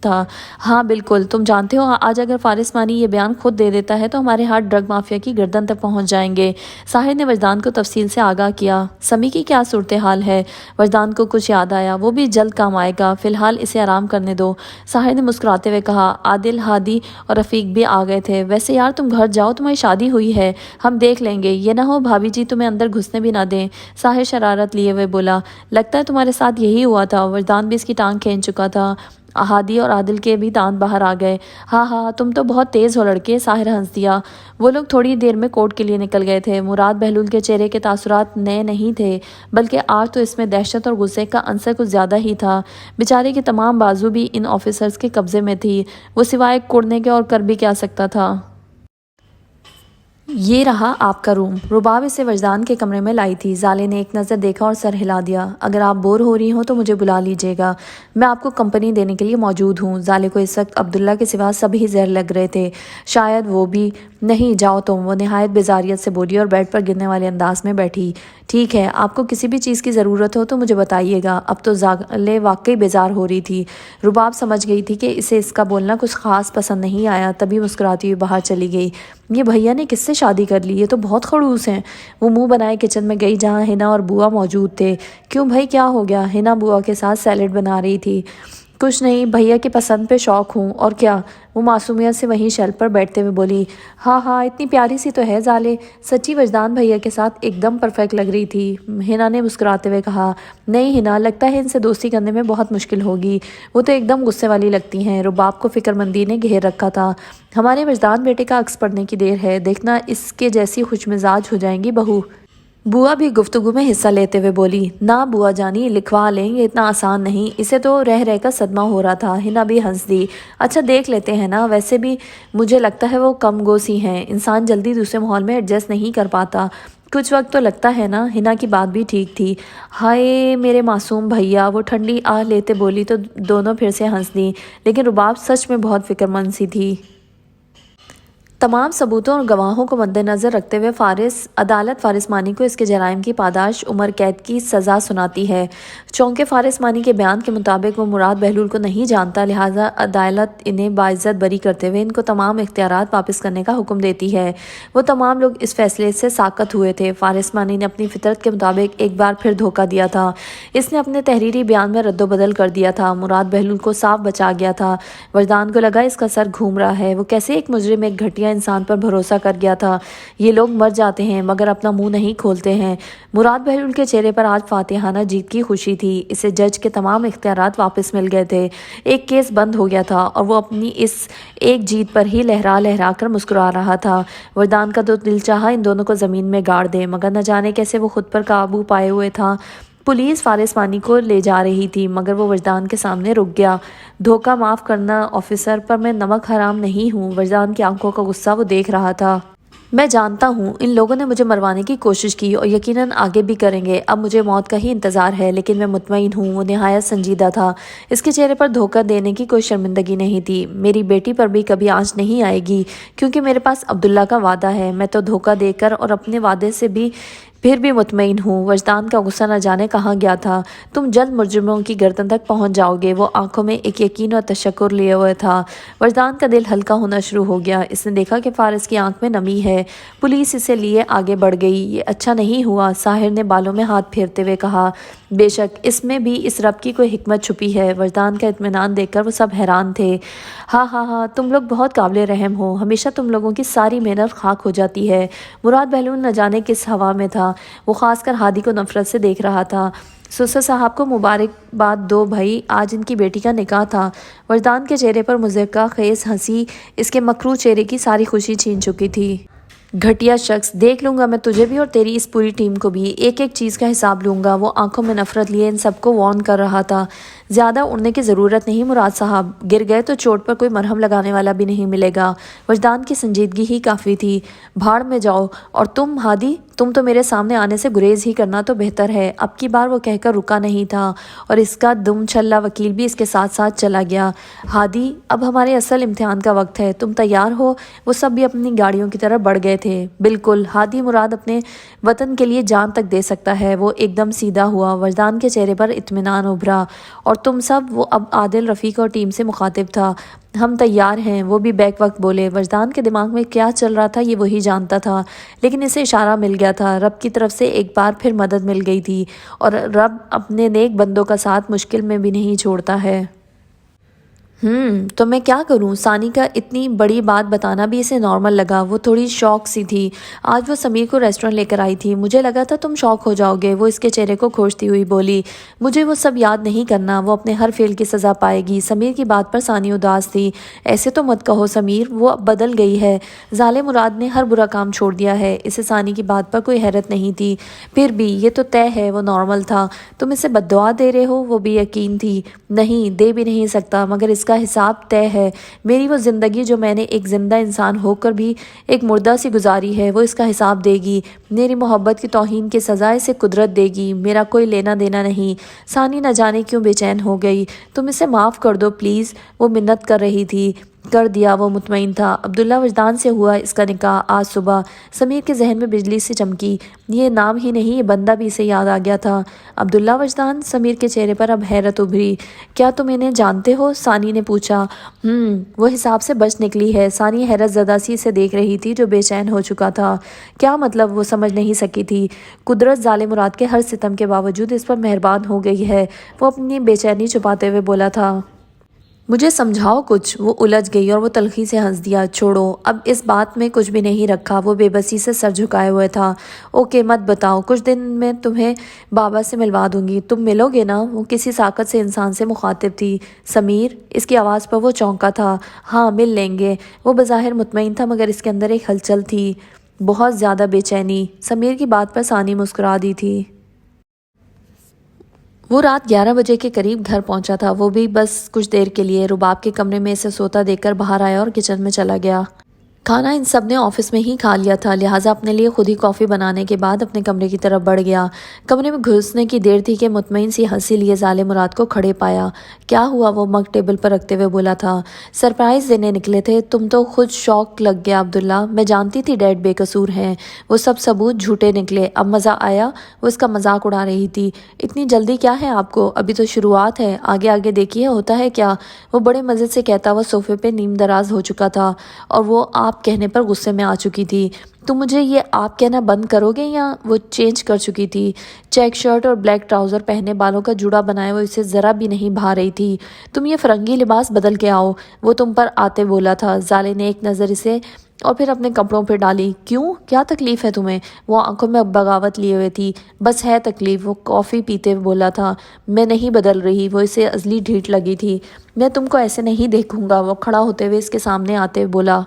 تھا۔ ہاں بالکل، تم جانتے ہو آج اگر فارس مانی یہ بیان خود دے دیتا ہے تو ہمارے ہاتھ ڈرگ مافیا کی گردن تک پہنچ جائیں گے۔ ساحر نے وجدان کو تفصیل سے آگاہ کیا۔ سمی کی کیا صورتحال ہے؟ وجدان کو کچھ یاد آیا۔ وہ بھی جلد کام آئے گا، فی الحال اسے آرام کرنے دو۔ ساحر نے مسکراتے ہوئے کہا۔ عادل، ہادی اور رفیق بھی آ گئے تھے۔ ویسے یار تم گھر جاؤ، تمہاری شادی ہوئی ہے، ہم دیکھ لیں گے، یہ نہ ہو بھابھی جی تمہیں اندر گھسنے بھی نہ دیں۔ ساحر شرارت لیے ہوئے بولا۔ لگتا ہے تمہارے ساتھ یہی ہوا تھا۔ وجدان بھی اس کی ٹانگ کھینچ چکا تھا۔ ہادی اور عادل کے بھی دانت باہر آ گئے۔ ہاں ہاں، تم تو بہت تیز ہو لڑکے، ساحر ہنس دیا۔ وہ لوگ تھوڑی دیر میں کورٹ کے لیے نکل گئے تھے۔ مراد بہلول کے چہرے کے تاثرات نئے نہیں تھے، بلکہ آج تو اس میں دہشت اور غصے کا عنصر کچھ زیادہ ہی تھا۔ بیچارے کی تمام بازو بھی ان آفیسرز کے قبضے میں تھی، وہ سوائے کوڑنے کے اور کر بھی کیا سکتا تھا۔ یہ رہا آپ کا روم۔ رباب اسے وجدان کے کمرے میں لائی تھی۔ زالے نے ایک نظر دیکھا اور سر ہلا دیا۔ اگر آپ بور ہو رہی ہوں تو مجھے بلا لیجیے گا، میں آپ کو کمپنی دینے کے لیے موجود ہوں۔ زالے کو اس وقت عبداللہ کے سوا سب ہی زہر لگ رہے تھے، شاید وہ بھی۔ نہیں جاؤ تم، وہ نہایت بیزاریت سے بولی اور بیڈ پر گرنے والے انداز میں بیٹھی۔ ٹھیک ہے، آپ کو کسی بھی چیز کی ضرورت ہو تو مجھے بتائیے گا۔ اب تو زالے واقعی بیزار ہو رہی تھی۔ رباب سمجھ گئی تھی کہ اسے اس کا بولنا کچھ خاص پسند نہیں آیا، تبھی مسکراتی ہوئی باہر چلی گئی۔ یہ بھیا نے کس سے شادی کر لی؟ یہ تو بہت خڑوس ہیں۔ وہ منہ بنائے کچن میں گئی جہاں ہنا اور بوا موجود تھے۔ کیوں بھائی، کیا ہو گیا؟ ہنا بوا کے ساتھ سیلیڈ بنا رہی تھی۔ کچھ نہیں، بھیا کی پسند پہ شوق ہوں، اور کیا؟ وہ معصومیت سے وہیں شیلف پر بیٹھتے ہوئے بولی۔ ہاں ہاں، اتنی پیاری سی تو ہے زالے، سچی وجدان بھیا کے ساتھ ایک دم پرفیکٹ لگ رہی تھی۔ ہنا نے مسکراتے ہوئے کہا۔ نہیں ہنا، لگتا ہے ان سے دوستی کرنے میں بہت مشکل ہوگی، وہ تو ایک دم غصے والی لگتی ہیں۔ رباب کو فکر مندی نے گھیر رکھا تھا۔ ہمارے وجدان بیٹے کا عکس پڑھنے کی دیر ہے، دیکھنا اس کے جیسی خوش مزاج ہو جائیں گی بہو۔ بوا بھی گفتگو میں حصہ لیتے ہوئے بولی۔ نہ بوا جانی، لکھوا لیں، یہ اتنا آسان نہیں، اسے تو رہ رہ کر صدمہ ہو رہا تھا۔ ہنا بھی ہنس دی۔ اچھا دیکھ لیتے ہیں نا، ویسے بھی مجھے لگتا ہے وہ کم گو سی ہیں، انسان جلدی دوسرے ماحول میں ایڈجسٹ نہیں کر پاتا، کچھ وقت تو لگتا ہے نا۔ ہنا کی بات بھی ٹھیک تھی۔ ہائے میرے معصوم بھیا، وہ ٹھنڈی آہ لیتے بولی تو دونوں پھر سے ہنس دیں، لیکن رباب سچ میں بہت فکر مند سی تھی۔ تمام ثبوتوں اور گواہوں کو مد نظر رکھتے ہوئے عدالت فارس مانی کو اس کے جرائم کی پاداش عمر قید کی سزا سناتی ہے۔ چونکہ فارس مانی کے بیان کے مطابق وہ مراد بہلول کو نہیں جانتا، لہٰذا عدالت انہیں باعزت بری کرتے ہوئے ان کو تمام اختیارات واپس کرنے کا حکم دیتی ہے۔ وہ تمام لوگ اس فیصلے سے ساکت ہوئے تھے۔ فارس مانی نے اپنی فطرت کے مطابق ایک بار پھر دھوکہ دیا تھا۔ اس نے اپنے تحریری بیان میں رد و بدل کر دیا تھا، مراد بہلول کو صاف بچا گیا تھا۔ وجدان کو لگا اس کا سر گھوم رہا ہے، وہ کیسے ایک مجرم، ایک گھٹیا انسان پر بھروسہ کر گیا تھا۔ یہ لوگ مر جاتے ہیں مگر اپنا منہ نہیں کھولتے ہیں۔ مراد بہلول کے چہرے پر آج فاتحانہ جیت کی خوشی تھی، اسے جج کے تمام اختیارات واپس مل گئے تھے، ایک کیس بند ہو گیا تھا اور وہ اپنی اس ایک جیت پر ہی لہرا لہرا کر مسکرا رہا تھا۔ وجدان کا تو دل چاہا ان دونوں کو زمین میں گاڑ دے، مگر نہ جانے کیسے وہ خود پر قابو پائے ہوئے تھا۔ پولیس فارس مانی کو لے جا رہی تھی مگر وہ وجدان کے سامنے رک گیا۔ دھوکہ معاف کرنا آفیسر، پر میں نمک حرام نہیں ہوں۔ وجدان کی آنکھوں کا غصہ وہ دیکھ رہا تھا۔ میں جانتا ہوں ان لوگوں نے مجھے مروانے کی کوشش کی اور یقیناً آگے بھی کریں گے، اب مجھے موت کا ہی انتظار ہے، لیکن میں مطمئن ہوں۔ وہ نہایت سنجیدہ تھا، اس کے چہرے پر دھوکہ دینے کی کوئی شرمندگی نہیں تھی۔ میری بیٹی پر بھی کبھی آنچ نہیں آئے گی، کیونکہ میرے پاس عبداللہ کا وعدہ ہے۔ میں تو دھوکہ دے کر اور اپنے وعدے سے بھی پھر بھی مطمئن ہوں۔ وجدان کا غصہ نہ جانے کہاں گیا تھا۔ تم جلد مجرموں کی گردن تک پہنچ جاؤ گے۔ وہ آنکھوں میں ایک یقین اور تشکر لیے ہوئے تھا۔ وجدان کا دل ہلکا ہونا شروع ہو گیا، اس نے دیکھا کہ فارس کی آنکھ میں نمی ہے۔ پولیس اسے لیے آگے بڑھ گئی۔ یہ اچھا نہیں ہوا، ساحر نے بالوں میں ہاتھ پھیرتے ہوئے کہا۔ بے شک اس میں بھی اس رب کی کوئی حکمت چھپی ہے۔ وجدان کا اطمینان دیکھ کر وہ سب حیران تھے۔ ہاں ہاں ہاں، تم لوگ بہت قابل رحم ہو، ہمیشہ تم لوگوں کی ساری محنت خاک ہو جاتی ہے۔ مراد بہلول نہ جانے کس ہوا میں تھا، وہ خاص کر ہادی کو نفرت سے دیکھ رہا تھا۔ سسر صاحب کو مبارکباد دو بھائی، آج ان کی بیٹی کا نکاح تھا۔ وجدان کے چہرے پر مضحکہ خیز ہنسی اس کے مکروہ چہرے کی ساری خوشی چھین چکی تھی۔ گھٹیا شخص، دیکھ لوں گا میں تجھے بھی اور تیری اس پوری ٹیم کو بھی، ایک ایک چیز کا حساب لوں گا۔ وہ آنکھوں میں نفرت لیے ان سب کو وارن کر رہا تھا۔ زیادہ اڑنے کی ضرورت نہیں مراد صاحب، گر گئے تو چوٹ پر کوئی مرہم لگانے والا بھی نہیں ملے گا۔ وجدان کی سنجیدگی ہی کافی تھی۔ بھاڑ میں جاؤ، اور تم ہادی، تم تو میرے سامنے آنے سے گریز ہی کرنا تو بہتر ہے۔ اب کی بار وہ کہہ کر رکا نہیں تھا اور اس کا دم چھلا وکیل بھی اس کے ساتھ ساتھ چلا گیا۔ ہادی، اب ہمارے اصل امتحان کا وقت ہے، تم تیار ہو؟ وہ سب بھی اپنی گاڑیوں کی طرف بڑھ گئے تھے۔ بالکل، ہادی مراد اپنے وطن کے لیے جان تک دے سکتا ہے۔ وہ ایک دم سیدھا ہوا، وجدان کے چہرے پر اطمینان ابھرا۔ اور تم سب، وہ اب عادل رفیق اور ٹیم سے مخاطب تھا، ہم تیار ہیں، وہ بھی بیک وقت بولے۔ وجدان کے دماغ میں کیا چل رہا تھا یہ وہی جانتا تھا، لیکن اسے اشارہ مل گیا تھا، رب کی طرف سے ایک بار پھر مدد مل گئی تھی، اور رب اپنے نیک بندوں کا ساتھ مشکل میں بھی نہیں چھوڑتا ہے۔ تو میں کیا کروں؟ ثانی کا اتنی بڑی بات بتانا بھی اسے نارمل لگا، وہ تھوڑی شوق سی تھی۔ آج وہ سمیر کو ریسٹورنٹ لے کر آئی تھی، مجھے لگا تھا تم شوق ہو جاؤ گے، وہ اس کے چہرے کو کھوجتی ہوئی بولی۔ مجھے وہ سب یاد نہیں کرنا، وہ اپنے ہر فعل کی سزا پائے گی۔ سمیر کی بات پر ثانی اداس تھی۔ ایسے تو مت کہو سمیر، وہ اب بدل گئی ہے، ظالم مراد نے ہر برا کام چھوڑ دیا ہے۔ اسے ثانی کی بات پر کوئی حیرت نہیں تھی، پھر بھی یہ تو طے ہے وہ نارمل تھا، تم اسے بد دعا دے رہے ہو؟ وہ بھی یقین تھی، نہیں دے بھی نہیں سکتا، مگر اس کا حساب طے ہے۔ میری وہ زندگی جو میں نے ایک زندہ انسان ہو کر بھی ایک مردہ سی گزاری ہے، وہ اس کا حساب دے گی۔ میری محبت کی توہین کی سزا اسے قدرت دے گی، میرا کوئی لینا دینا نہیں۔ ثانی نہ جانے کیوں بے چین ہو گئی۔ تم اسے معاف کر دو پلیز، وہ منت کر رہی تھی۔ کر دیا، وہ مطمئن تھا۔ عبداللہ وجدان سے ہوا اس کا نکاح آج صبح۔ سمیر کے ذہن میں بجلی سے چمکی، یہ نام ہی نہیں یہ بندہ بھی اسے یاد آ گیا تھا۔ عبداللہ وجدان؟ سمیر کے چہرے پر اب حیرت ابھری۔ کیا تم انہیں جانتے ہو؟ ثانی نے پوچھا۔ وہ حساب سے بچ نکلی ہے۔ ثانی حیرت زدہ سی اسے دیکھ رہی تھی جو بے چین ہو چکا تھا۔ کیا مطلب؟ وہ سمجھ نہیں سکی تھی۔ قدرت ظالم مراد کے ہر ستم کے باوجود اس پر مہربان ہو گئی ہے، وہ اپنی بے چینی چھپاتے ہوئے بولا تھا۔ مجھے سمجھاؤ کچھ۔ وہ الجھ گئی اور وہ تلخی سے ہنس دیا۔ چھوڑو، اب اس بات میں کچھ بھی نہیں رکھا۔ وہ بے بسی سے سر جھکائے ہوئے تھا۔ اوکے مت بتاؤ، کچھ دن میں تمہیں بابا سے ملوا دوں گی، تم ملو گے نا؟ وہ کسی ساکت سے انسان سے مخاطب تھی۔ سمیر؟ اس کی آواز پر وہ چونکا تھا۔ ہاں مل لیں گے۔ وہ بظاہر مطمئن تھا مگر اس کے اندر ایک ہلچل تھی، بہت زیادہ بے چینی۔ سمیر کی بات پر ثانی مسکرا دی تھی۔ وہ رات 11 بجے کے قریب گھر پہنچا تھا، وہ بھی بس کچھ دیر کے لیے۔ رباب کے کمرے میں اسے سوتا دیکھ کر باہر آیا اور کچن میں چلا گیا۔ کھانا ان سب نے آفس میں ہی کھا لیا تھا، لہٰذا اپنے لیے خود ہی کافی بنانے کے بعد اپنے کمرے کی طرف بڑھ گیا۔ کمرے میں گھسنے کی دیر تھی کہ مطمئن سی ہنسی لیے ظالم مراد کو کھڑے پایا۔ کیا ہوا؟ وہ مگ ٹیبل پر رکھتے ہوئے بولا تھا۔ سرپرائز دینے نکلے تھے؟ تم تو خود شوق لگ گیا عبداللہ، میں جانتی تھی ڈیڈ بے قصور ہیں، وہ سب ثبوت جھوٹے نکلے، اب مزہ آیا؟ وہ اس کا مذاق اڑا رہی تھی۔ اتنی جلدی کیا ہے آپ کو؟ ابھی تو شروعات ہے، آگے آگے دیکھیے ہوتا ہے کیا؟ وہ بڑے مزے سے کہتا ہوا صوفے پہ نیم دراز ہو چکا تھا اور وہ آپ کہنے پر غصے میں آ چکی تھی۔ تم مجھے یہ آپ کہنا بند کرو گے یا؟ وہ چینج کر چکی تھی، چیک شرٹ اور بلیک ٹراؤزر پہنے، بالوں کا جوڑا بنائے وہ اسے ذرا بھی نہیں بھا رہی تھی۔ تم یہ فرنگی لباس بدل کے آؤ، وہ تم پر آتے بولا تھا۔ ظالم نے ایک نظر اسے اور پھر اپنے کپڑوں پہ ڈالی۔ کیوں؟ کیا تکلیف ہے تمہیں؟ وہ آنکھوں میں بغاوت لیے ہوئے تھی۔ بس ہے تکلیف، وہ کافی پیتے ہوئے بولا تھا۔ میں نہیں بدل رہی، وہ اسے ازلی ڈھیٹ لگی تھی۔ میں تم کو ایسے نہیں دیکھوں گا، وہ کھڑا ہوتے ہوئے اس کے سامنے آتے بولا۔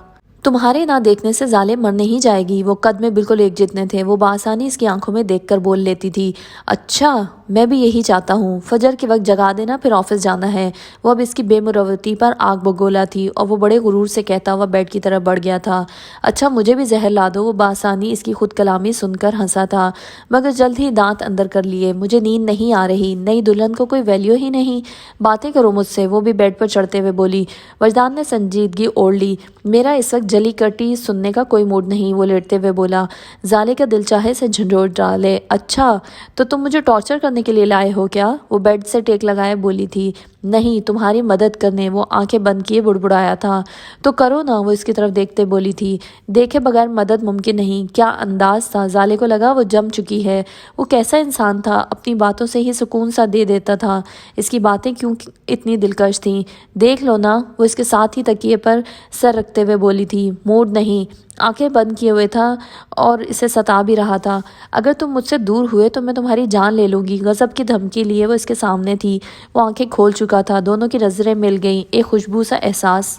تمہارے نہ دیکھنے سے ظالم مر نہیں جائے گی۔ وہ قد میں بالکل ایک جتنے تھے، وہ بآسانی اس کی آنکھوں میں دیکھ کر بول لیتی تھی۔ اچھا، میں بھی یہی چاہتا ہوں، فجر کے وقت جگا دینا پھر آفس جانا ہے۔ وہ اب اس کی بے مروتی پر آگ بگولا تھی اور وہ بڑے غرور سے کہتا ہوا بیڈ کی طرف بڑھ گیا تھا۔ اچھا مجھے بھی زہر لا دو۔ وہ بآسانی اس کی خود کلامی سن کر ہنسا تھا مگر جلد ہی دانت اندر کر لیے۔ مجھے نیند نہیں آ رہی، نئی دلہن کو کوئی ویلیو ہی نہیں، باتیں کرو مجھ سے۔ وہ بھی بیڈ پر چڑھتے ہوئے بولی۔ وجدان نے سنجیدگی اوڑھ لی۔ میرا اس وقت جلی کٹی سننے کا کوئی موڈ نہیں، وہ لیٹتے ہوئے بولا۔ ظالے کا دل چاہے سے جھنجھوڑ ڈالے۔ اچھا تو تم مجھے ٹارچر کرنے کے لیے لائے ہو کیا؟ وہ بیڈ سے ٹیک لگائے بولی تھی۔ نہیں، تمہاری مدد کرنے۔ وہ آنکھیں بند کیے بڑبڑایا تھا۔ تو کرو نا، وہ اس کی طرف دیکھتے بولی تھی۔ دیکھے بغیر مدد ممکن نہیں۔ کیا انداز تھا! ظالے کو لگا وہ جم چکی ہے۔ وہ کیسا انسان تھا، اپنی باتوں سے ہی سکون سا دے دیتا تھا۔ اس کی باتیں کیوں اتنی دلکش تھیں؟ دیکھ لو نا، وہ اس کے ساتھ ہی تکیے پر سر رکھتے ہوئے بولی تھی۔ موڈ نہیں، آنکھیں بند کیے ہوئے تھا اور اسے ستا بھی رہا تھا۔ اگر تم مجھ سے دور ہوئے تو میں تمہاری جان لے لوں گی۔ غضب کی دھمکی لیے وہ اس کے سامنے تھی۔ وہ آنکھیں کھول چکا تھا، دونوں کی نظریں مل گئیں، ایک خوشبو سا احساس۔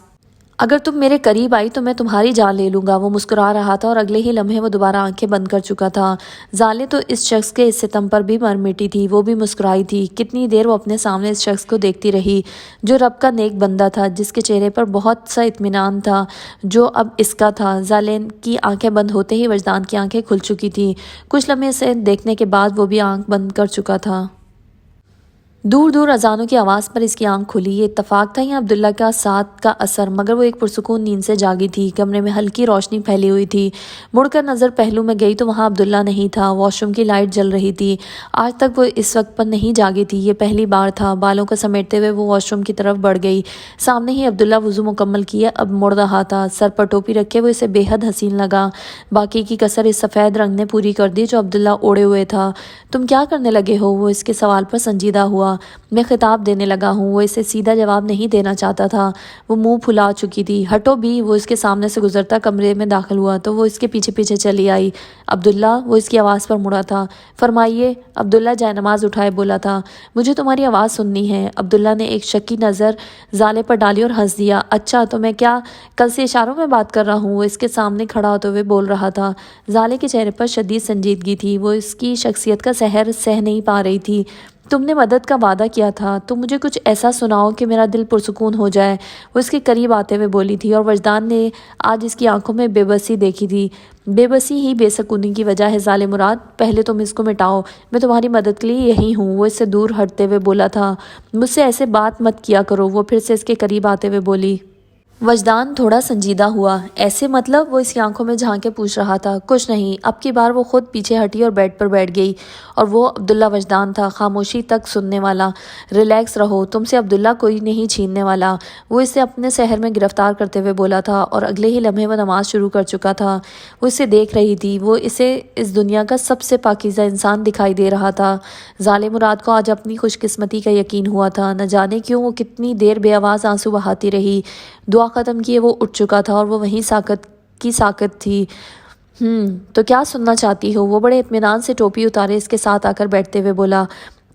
اگر تم میرے قریب آئی تو میں تمہاری جان لے لوں گا۔ وہ مسکرا رہا تھا اور اگلے ہی لمحے وہ دوبارہ آنکھیں بند کر چکا تھا۔ ظالے تو اس شخص کے اس ستم پر بھی مر مٹی تھی، وہ بھی مسکرائی تھی۔ کتنی دیر وہ اپنے سامنے اس شخص کو دیکھتی رہی جو رب کا نیک بندہ تھا، جس کے چہرے پر بہت سا اطمینان تھا جو اب اس کا تھا۔ ظالے کی آنکھیں بند ہوتے ہی وجدان کی آنکھیں کھل چکی تھیں۔ کچھ لمحے سے دیکھنے کے بعد وہ بھی آنکھ بند کر چکا تھا۔ دور دور اذانوں کی آواز پر اس کی آنکھ کھلی۔ یہ اتفاق تھا یا عبداللہ کا ساتھ کا اثر، مگر وہ ایک پرسکون نیند سے جاگی تھی۔ کمرے میں ہلکی روشنی پھیلی ہوئی تھی۔ مڑ کر نظر پہلو میں گئی تو وہاں عبداللہ نہیں تھا۔ واش روم کی لائٹ جل رہی تھی۔ آج تک وہ اس وقت پر نہیں جاگی تھی، یہ پہلی بار تھا۔ بالوں کو سمیٹتے ہوئے وہ واش روم کی طرف بڑھ گئی۔ سامنے ہی عبداللہ وضو مکمل کیے اب مڑ رہا تھا۔ سر پر ٹوپی رکھے وہ اسے بے حد حسین لگا۔ باقی کی کسر اس سفید رنگ نے پوری کر دی جو عبداللہ اوڑے ہوئے تھا۔ تم کیا کرنے لگے ہو؟ وہ اس کے سوال پر سنجیدہ ہوا۔ میں خطاب دینے لگا ہوں۔ وہ اسے سیدھا جواب نہیں دینا چاہتا تھا، وہ منہ پھلا چکی تھی۔ ہٹو بھی، وہ اس کے سامنے سے گزرتا کمرے میں داخل ہوا تو وہ اس کے پیچھے پیچھے چلی آئی۔ عبداللہ، وہ اس کی آواز پر مڑا تھا۔ فرمائیے، عبداللہ جائے نماز اٹھائے بولا تھا۔ مجھے تمہاری آواز سننی ہے۔ عبداللہ نے ایک شکی نظر زالے پر ڈالی اور ہنس دیا۔ اچھا، تو میں کیا کل سے اشاروں میں بات کر رہا ہوں؟ وہ اس کے سامنے کھڑا ہوتے ہوئے بول رہا تھا۔ زالے کے چہرے پر شدید سنجیدگی تھی، وہ اس کی شخصیت کا سحر سہ نہیں پا رہی تھی۔ تم نے مدد کا وعدہ کیا تھا، تم مجھے کچھ ایسا سناؤ کہ میرا دل پرسکون ہو جائے، وہ اس کے قریب آتے ہوئے بولی تھی، اور وجدان نے آج اس کی آنکھوں میں بے بسی دیکھی تھی۔ بے بسی ہی بے سکونی کی وجہ ہے ظالم مراد، پہلے تم اس کو مٹاؤ، میں تمہاری مدد کے لیے یہی ہوں، وہ اس سے دور ہٹتے ہوئے بولا تھا۔ مجھ سے ایسے بات مت کیا کرو، وہ پھر سے اس کے قریب آتے ہوئے بولی۔ وجدان تھوڑا سنجیدہ ہوا۔ ایسے مطلب؟ وہ اس کی آنکھوں میں جھانک کے پوچھ رہا تھا۔ کچھ نہیں۔ اب کی بار وہ خود پیچھے ہٹی اور بیڈ پر بیٹھ گئی، اور وہ عبداللہ وجدان تھا، خاموشی تک سننے والا۔ ریلیکس رہو، تم سے عبداللہ کوئی نہیں چھیننے والا، وہ اسے اپنے سحر میں گرفتار کرتے ہوئے بولا تھا، اور اگلے ہی لمحے وہ نماز شروع کر چکا تھا۔ وہ اسے دیکھ رہی تھی، وہ اسے اس دنیا کا سب سے پاکیزہ انسان دکھائی دے رہا تھا۔ ظالم مراد کو آج اپنی خوش قسمتی کا یقین ہوا تھا۔ نہ جانے کیوں وہ کتنی دیر بے آواز آنسو بہاتی رہی۔ دعا ختم کیے وہ اٹھ چکا تھا، اور وہ وہیں ساکت کی ساکت تھی۔ تو کیا سننا چاہتی ہو؟ وہ بڑے اطمینان سے ٹوپی اتارے اس کے ساتھ آ کر بیٹھتے ہوئے بولا۔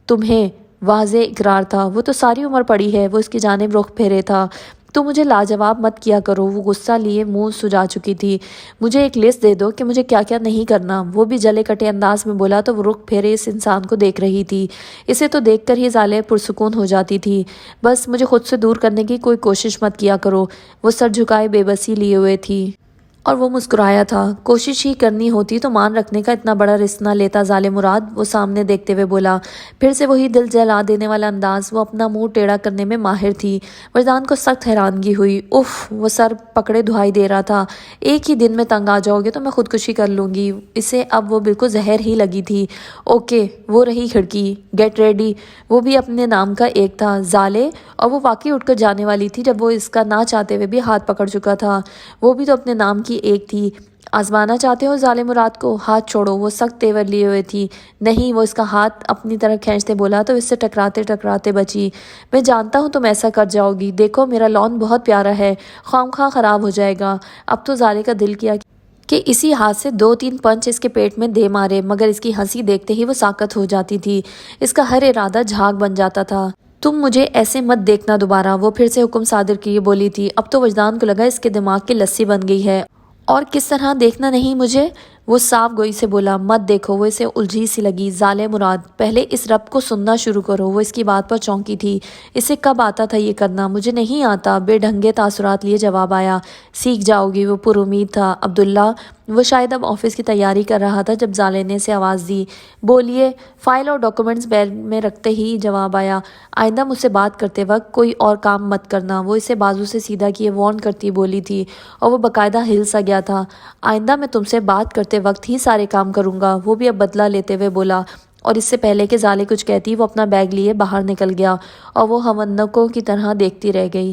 تمہیں؟ واضح اقرار تھا۔ وہ تو ساری عمر پڑی ہے، وہ اس کی جانب رخ پھیرے تھا۔ تو مجھے لاجواب مت کیا کرو، وہ غصہ لیے منہ سجا چکی تھی۔ مجھے ایک لسٹ دے دو کہ مجھے کیا کیا نہیں کرنا، وہ بھی جلے کٹے انداز میں بولا تو وہ رخ پھیرے اس انسان کو دیکھ رہی تھی۔ اسے تو دیکھ کر ہی ظالے پرسکون ہو جاتی تھی۔ بس مجھے خود سے دور کرنے کی کوئی کوشش مت کیا کرو، وہ سر جھکائے بے بسی لیے ہوئے تھی، اور وہ مسکرایا تھا۔ کوشش ہی کرنی ہوتی تو مان رکھنے کا اتنا بڑا رسک نہ لیتا ظالم مراد، وہ سامنے دیکھتے ہوئے بولا۔ پھر سے وہی دل جلا دینے والا انداز، وہ اپنا منہ ٹیڑھا کرنے میں ماہر تھی۔ وجدان کو سخت حیرانگی ہوئی۔ اف، وہ سر پکڑے دہائی دے رہا تھا۔ ایک ہی دن میں تنگ آ جاؤ گے تو میں خودکشی کر لوں گی۔ اسے اب وہ بالکل زہر ہی لگی تھی۔ اوکے، وہ رہی کھڑکی، گیٹ ریڈی، وہ بھی اپنے نام کا ایک تھا، ظالے، اور وہ واقعی اٹھ کر جانے والی تھی جب وہ اس کا نہ چاہتے ہوئے بھی ہاتھ پکڑ چکا تھا۔ وہ بھی تو اپنے نام کی ایک تھی۔ آزمانا چاہتے ہو ظالم مراد کو؟ ہاتھ چھوڑو، وہ سخت تیور لیے ہوئے تھی۔ نہیں، وہ اس کا ہاتھ اپنی طرف کھینچتے بولا تو اس سے ٹکراتے ٹکراتے بچی۔ میں جانتا ہوں تم ایسا کر جاؤ گی، دیکھو میرا لون بہت پیارا ہے، خواہ خراب ہو جائے گا۔ اب تو ظالے کا دل کیا کہ اسی ہاتھ سے 2-3 پنچ اس کے پیٹ میں دے مارے، مگر اس کی ہنسی دیکھتے ہی وہ ساکت ہو جاتی تھی۔ اس کا ہر ارادہ جھاگ بن جاتا تھا۔ تم مجھے ایسے مت دیکھنا دوبارہ، وہ پھر سے حکم صادر کیے بولی تھی۔ اب تو وجدان کو لگا اس کے دماغ کی لسی بن گئی ہے۔ اور کس طرح دیکھنا نہیں مجھے؟ وہ صاف گوئی سے بولا۔ مت دیکھو، وہ اسے الجھی سی لگی۔ ظالم مراد، پہلے اس رب کو سننا شروع کرو، وہ اس کی بات پر چونکی تھی۔ اسے کب آتا تھا یہ کرنا؟ مجھے نہیں آتا، بے ڈھنگے تاثرات لیے جواب آیا۔ سیکھ جاؤ گی، وہ پر امید تھا۔ عبداللہ، وہ شاید اب آفس کی تیاری کر رہا تھا جب ظالے نے اسے آواز دی۔ بولیے۔ فائل اور ڈاکومنٹس بیگ میں رکھتے ہی جواب آیا۔ آئندہ مجھ سے بات کرتے وقت کوئی اور کام مت کرنا، وہ اسے بازو سے سیدھا کیے وارن کرتی بولی تھی، اور وہ باقاعدہ ہل سا گیا تھا۔ آئندہ میں تم سے بات کرتے وقت ہی سارے کام کروں گا، وہ بھی اب بدلہ لیتے ہوئے بولا، اور اس سے پہلے کہ ظالے کچھ کہتی وہ اپنا بیگ لیے باہر نکل گیا، اور وہ ہونکوں کی طرح دیکھتی رہ گئی۔